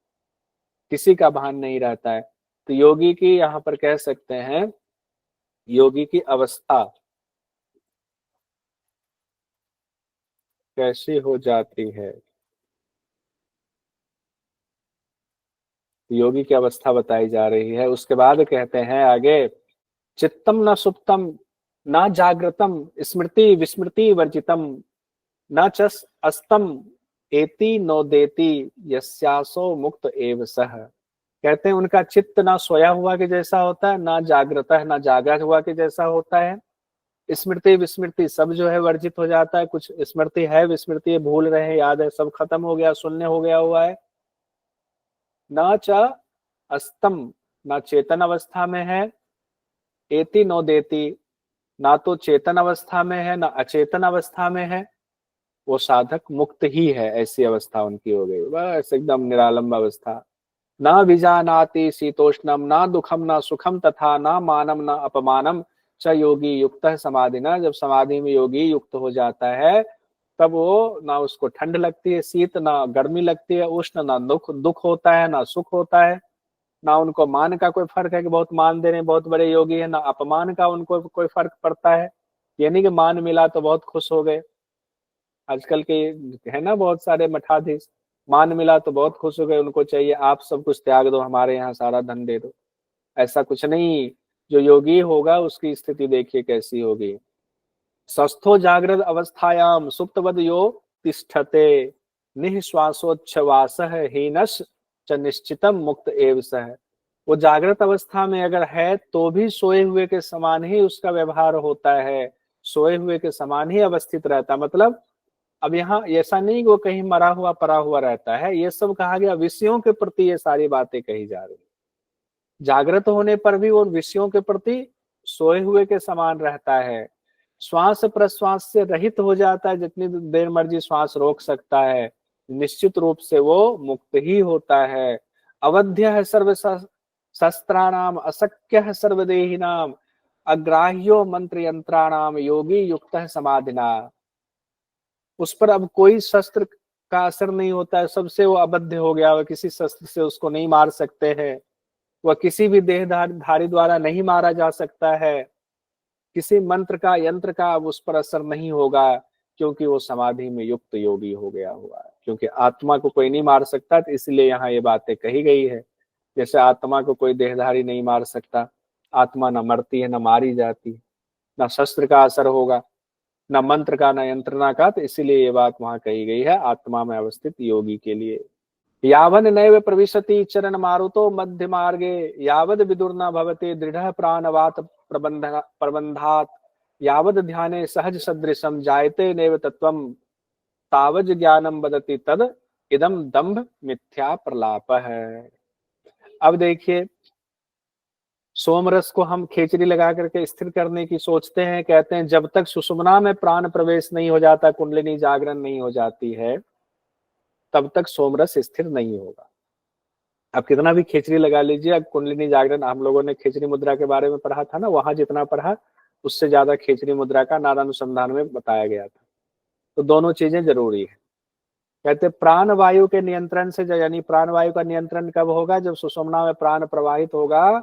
किसी का भान नहीं रहता है। तो योगी की यहाँ पर कह सकते हैं, योगी की अवस्था कैसी हो जाती है, योगी की अवस्था बताई जा रही है। उसके बाद कहते हैं आगे, चित्तम न सुप्तम न जागृतम स्मृति विस्मृति वर्जितम न च अस्तम एति नोदेति यस्यासो मुक्त एव सह। कहते हैं उनका चित्त ना सोया हुआ के जैसा होता है, ना जागृत है, ना जागृत हुआ के जैसा होता है। स्मृति विस्मृति सब जो है वर्जित हो जाता है, कुछ स्मृति है, विस्मृति है, भूल रहे हैं, याद है, सब खत्म हो गया, शून्य हो गया हुआ है। न च अस्तम, ना चेतन अवस्था में है, एति नोदेति, ना तो चेतन अवस्था में है ना अचेतन अवस्था में है, वो साधक मुक्त ही है, ऐसी अवस्था उनकी हो गई, बस एकदम निरालंब अवस्था। ना विजानाति शीतोष्णम ना दुखम ना सुखम तथा ना मानम ना अपमानम च योगी युक्त समाधिना। जब समाधि में योगी युक्त हो जाता है तब वो ना उसको ठंड लगती है, शीत ना गर्मी लगती है, उष्ण ना दुख होता है, ना सुख होता है, ना उनको मान का कोई फर्क है कि बहुत मान दे रहे हैं, बहुत बड़े योगी है, ना अपमान का उनको कोई फर्क पड़ता है। यानी कि मान मिला तो बहुत खुश हो गए, आजकल के है ना बहुत सारे मठाधीश, मान मिला तो बहुत खुश हो गए, उनको चाहिए आप सब कुछ त्याग दो, हमारे यहाँ सारा धन दे दो। ऐसा कुछ नहीं, जो योगी होगा उसकी स्थिति देखिए कैसी होगी। स्वस्थो जागृत अवस्थायाम सुप्तवद यो तिष्ठते निःश्वासोच्छ्वासः हीनस् च निश्चितम मुक्त एव सह। वो जागृत अवस्था में अगर है तो भी सोए हुए के समान ही उसका व्यवहार होता है, सोए हुए के समान ही अवस्थित रहता है। मतलब अब यहाँ ऐसा नहीं कि वो कहीं मरा हुआ पड़ा हुआ रहता है, ये सब कहा गया विषयों के प्रति, ये सारी बातें कही जा रही। जागृत होने पर भी वो विषयों के प्रति सोए हुए के समान रहता है, श्वास प्रश्वास से रहित हो जाता है, जितनी देर मर्जी श्वास रोक सकता है, निश्चित रूप से वो मुक्त ही होता है। अवध्य है सर्व शस्त्राणाम, अशक्य है सर्वदेहिनाम, अग्राह्यो मंत्र यंत्राणाम, योगी युक्त है समाधिना। उस पर अब कोई शस्त्र का असर नहीं होता है, सबसे वो अबद्ध हो गया, वह किसी शस्त्र से उसको नहीं मार सकते हैं, वह किसी भी देहधारी द्वारा नहीं मारा जा सकता है, किसी मंत्र का यंत्र का अब उस पर असर नहीं होगा, क्योंकि वो समाधि में युक्त योगी हो गया हुआ है। क्योंकि आत्मा को कोई नहीं मार सकता, तो इसलिए यहाँ ये बातें कही गई है। जैसे आत्मा को कोई देहधारी नहीं मार सकता, आत्मा न मरती है न मारी जाती, न शस्त्र का असर होगा, न मंत्र का न यंत्रणा का, तो इसीलिए ये बात वहां कही गई है आत्मा में अवस्थित योगी के लिए। यावन नैव प्रविशति चरण मारुतो मध्य मार्गे, यावद विदुर न भवते दृढ़ प्राणवात प्रबंधात, यावद ध्याने सहज सदृशम जायते नैव तत्वम, तावज ज्ञानम बदति तद इदम दंभ मिथ्या प्रलाप है। अब देखिए, सोमरस को हम खेचरी लगा करके स्थिर करने की सोचते हैं, कहते हैं जब तक सुषुम्ना में प्राण प्रवेश नहीं हो जाता, कुंडलिनी जागरण नहीं हो जाती है, तब तक सोमरस स्थिर नहीं होगा। अब कितना भी खेचरी लगा लीजिए, अब कुंडलिनी जागरण, हम लोगों ने खेचरी मुद्रा के बारे में पढ़ा था ना, वहां जितना पढ़ा उससे ज्यादा खेचरी मुद्रा का नादानुसंधान में बताया गया था। तो दोनों चीजें जरूरी है। कहते प्राण वायु के नियंत्रण से, यानी प्राण वायु का नियंत्रण कब होगा, जब सुषुम्ना में प्राण प्रवाहित होगा,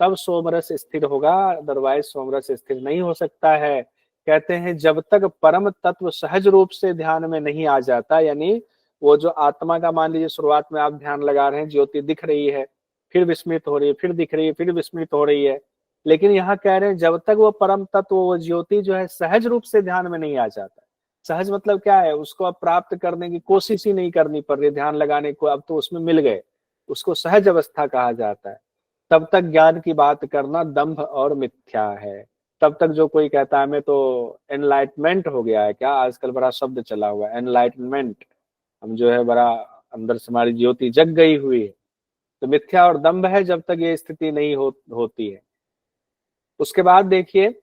तब सोमरस स्थिर होगा, अदरवाइज सोमरस स्थिर नहीं हो सकता है। कहते हैं जब तक परम तत्व सहज रूप से ध्यान में नहीं आ जाता, यानी वो जो आत्मा का, मान लीजिए शुरुआत में आप ध्यान लगा रहे हैं, ज्योति दिख रही है, फिर विस्मृत हो रही है, फिर दिख रही है, फिर विस्मृत हो रही है, लेकिन यहाँ कह रहे हैं जब तक वो परम तत्व, वो ज्योति जो है सहज रूप से ध्यान में नहीं आ जाता। सहज मतलब क्या है, उसको अब प्राप्त करने की कोशिश ही नहीं करनी पड़ रही, ध्यान लगाने को अब तो उसमें मिल गए, उसको सहज अवस्था कहा जाता है। तब तक ज्ञान की बात करना दंभ और मिथ्या है। तब तक जो कोई कहता है हमें तो एनलाइटमेंट हो गया है, क्या आजकल बड़ा शब्द चला हुआ है एनलाइटमेंट, हम जो है बड़ा अंदर से हमारी ज्योति जग गई हुई है, तो मिथ्या और दंभ है जब तक ये स्थिति नहीं होती है। उसके बाद देखिए,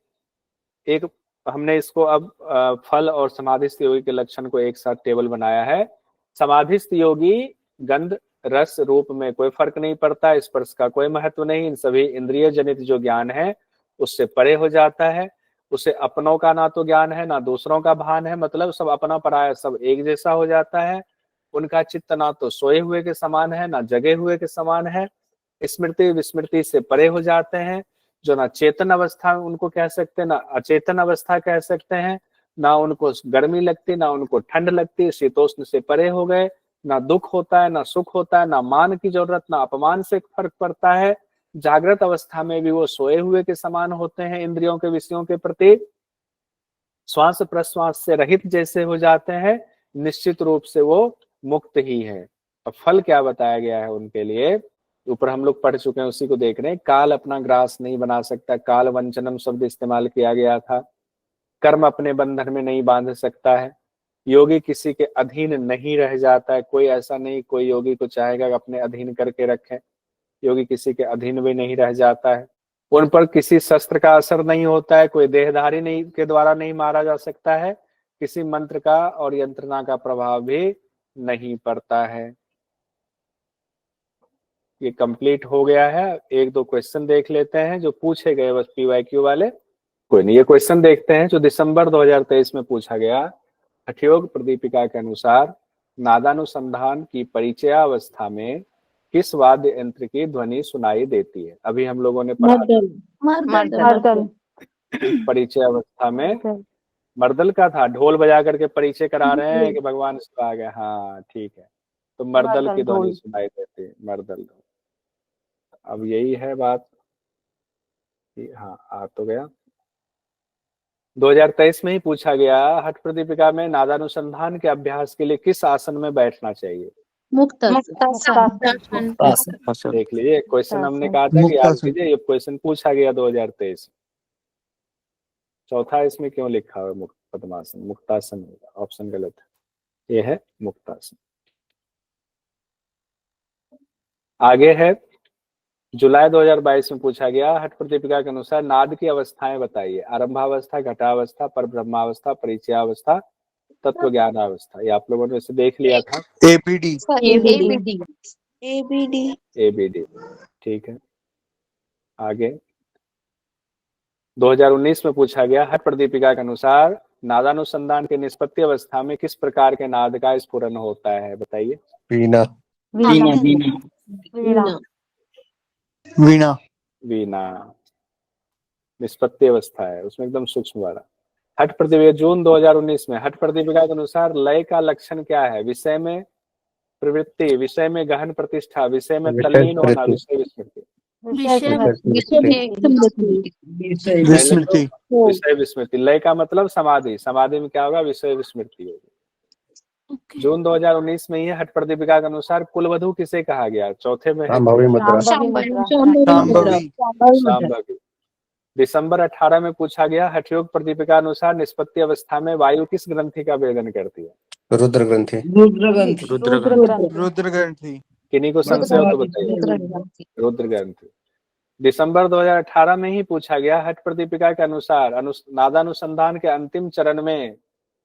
एक हमने इसको अब फल और समाधिस्थ योगी के लक्षण को एक साथ टेबल बनाया है। समाधिस्थ योगी गंध रस रूप में कोई फर्क नहीं पड़ता, स्पर्श का कोई महत्व नहीं, इन सभी इंद्रिय जनित जो ज्ञान है उससे परे हो जाता है। उसे अपनों का ना तो ज्ञान है ना दूसरों का भान है, मतलब सब अपना पराया सब एक जैसा हो जाता है। उनका चित्त ना तो सोए हुए के समान है ना जगे हुए के समान है, स्मृति विस्मृति से परे हो जाते हैं। जो ना चेतन अवस्था उनको कह सकते हैं, ना अचेतन अवस्था कह सकते हैं, ना उनको गर्मी लगती ना उनको ठंड लगती, शीतोष्ण से परे हो गए, ना दुख होता है ना सुख होता है, ना मान की जरूरत ना अपमान से फर्क पड़ता है। जागृत अवस्था में भी वो सोए हुए के समान होते हैं, इंद्रियों के विषयों के प्रति श्वास प्रश्वास से रहित जैसे हो जाते हैं, निश्चित रूप से वो मुक्त ही है। अब फल क्या बताया गया है उनके लिए, ऊपर हम लोग पढ़ चुके हैं, उसी को देख रहे हैं। काल अपना ग्रास नहीं बना सकता, काल वंचनम शब्द इस्तेमाल किया गया था। कर्म अपने बंधन में नहीं बांध सकता है। योगी किसी के अधीन नहीं रह जाता है, कोई ऐसा नहीं कोई योगी को चाहेगा कि अपने अधीन करके रखे, योगी किसी के अधीन भी नहीं रह जाता है। उन पर किसी शस्त्र का असर नहीं होता है, कोई देहधारी नहीं के द्वारा नहीं मारा जा सकता है, किसी मंत्र का और यंत्रणा का प्रभाव भी नहीं पड़ता है। ये कंप्लीट हो गया है। एक दो क्वेश्चन देख लेते हैं जो पूछे गए, बस पीवाईक्यू वाले, कोई नहीं। ये क्वेश्चन देखते हैं जो दिसंबर 2023 में पूछा गया। हठयोग प्रदीपिका के अनुसार नादानुसंधान की परिचयावस्था में किस वाद्य यंत्र की ध्वनि सुनाई देती है? अभी हम लोगों ने पढ़ा परिचय अवस्था में मर्दल का था, ढोल बजा करके परिचय करा रहे हैं कि भगवान इसको आ गया। हाँ ठीक है, तो मर्दल की ध्वनि सुनाई देती है, मर्दल। अब यही है बात। हाँ आ तो गया। 2023 में ही पूछा गया, हठ प्रदीपिका में नादानुसंधान के अभ्यास के लिए किस आसन में बैठना चाहिए? देख लीजिए, क्वेश्चन हमने कहा था कि याद कीजिए, ये क्वेश्चन पूछा गया 2023। चौथा इसमें क्यों लिखा हुआ मुक्त पद्मासन, मुक्तासन होगा, ऑप्शन गलत है। ये है मुक्तासन। आगे है जुलाई 2022 में पूछा गया, हठ प्रदीपिका के अनुसार नाद की अवस्थाएं बताइए। आरंभावस्था, घटावस्था, परब्रह्मावस्था, परिचयावस्था, तत्व ज्ञानावस्था। ये आप लोगों ने इसे देख लिया था। ABD. ABD ठीक है। आगे 2019 में पूछा गया, हठ प्रदीपिका के अनुसार नादानुसंधान के निष्पत्ति अवस्था में किस प्रकार के नाद का स्फुरन होता है, बताइए। वीणा। वीणा. वीणा निष्पत्ति अवस्था है, उसमें एकदम सूक्ष्म वाला। हठ प्रदीपिका जून 2019 में हठ प्रदीपिका के अनुसार लय का लक्षण क्या है? विषय में प्रवृत्ति, विषय में गहन प्रतिष्ठा, विषय में तल्लीन होना, विषय विस्मृति। विस्मृति. विषय विस्मृति। लय का मतलब समाधि, समाधि में क्या होगा? विषय विस्मृति होगी। जून 2019 में ही हठ प्रदीपिका के अनुसार कुलवधु किसे कहा गया? चौथे में है शांभवी मुद्रा। शांभवी। दिसंबर 18 में पूछा गया, हठयोग प्रदीपिका अनुसार निष्पत्ति अवस्था में वायु किस ग्रंथि का भेदन करती है? रुद्र ग्रंथि। रुद्र ग्रंथि. किन्हीं को संशय हो तो बताइए। रुद्र ग्रंथि। दिसंबर 2018 में ही पूछा गया, हठ प्रदीपिका के अनुसार नादानुसंधान के अंतिम चरण में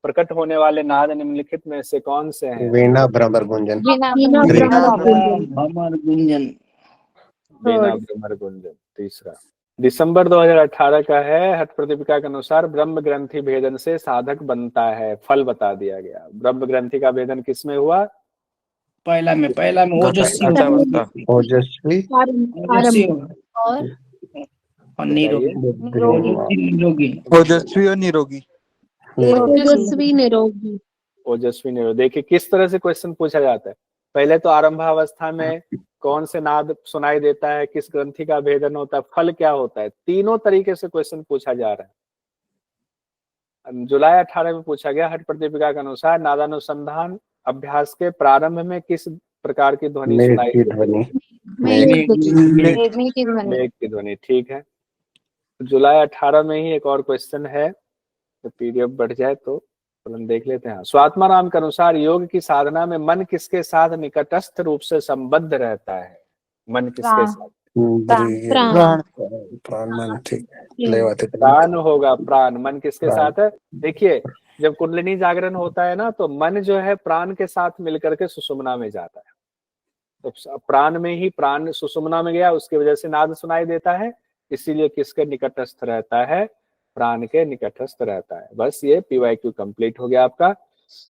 प्रकट होने वाले नाद निम्नलिखित में से कौन से हैं? वीणा, भ्रमर, गुंजन। वीणा, भ्रमर, गुंजन तीसरा। दिसंबर 2018 का है, हठ प्रदीपिका के अनुसार ब्रह्म ग्रंथि भेदन से साधक बनता है। फल बता दिया गया। ब्रह्म ग्रंथि का भेदन किसमें हुआ? पहला में ओजस्वी और निरोगी। ओजस्वी और निरोगी. ओजस्वी निरोगी. ओजस्वी निरोगी। देखिए किस तरह से क्वेश्चन पूछा जाता है। पहले तो आरंभावस्था में कौन से नाद सुनाई देता है, किस ग्रंथि का भेदन होता है, फल क्या होता है, तीनों तरीके से क्वेश्चन पूछा जा रहा है। जुलाई 18 में पूछा गया, हठ प्रदीपिका के अनुसार नादानुसंधान अभ्यास के प्रारंभ में किस प्रकार की ध्वनि सुनाई देती है? मेघ की ध्वनि। ठीक है। जुलाई 18 में ही एक और क्वेश्चन है, तो पीडीएफ बढ़ जाए तो तुरंत देख लेते हैं। स्वात्माराम के अनुसार योग की साधना में मन किसके साथ निकटस्थ रूप से संबद्ध रहता है? मन किसके साथ? प्राण मन। ठीक। प्राण होगा, प्राण। मन किसके साथ है? देखिए जब कुंडलिनी जागरण होता है ना, तो मन जो है प्राण के साथ मिलकर के सुषुम्ना में जाता है। तो प्राण में ही, प्राण सुषुम्ना में गया, उसकी वजह से नाद सुनाई देता है। इसीलिए किसके निकटस्थ रहता है? प्राण के निकटस्थ रहता है। बस ये PYQ कंप्लीट हो गया आपका।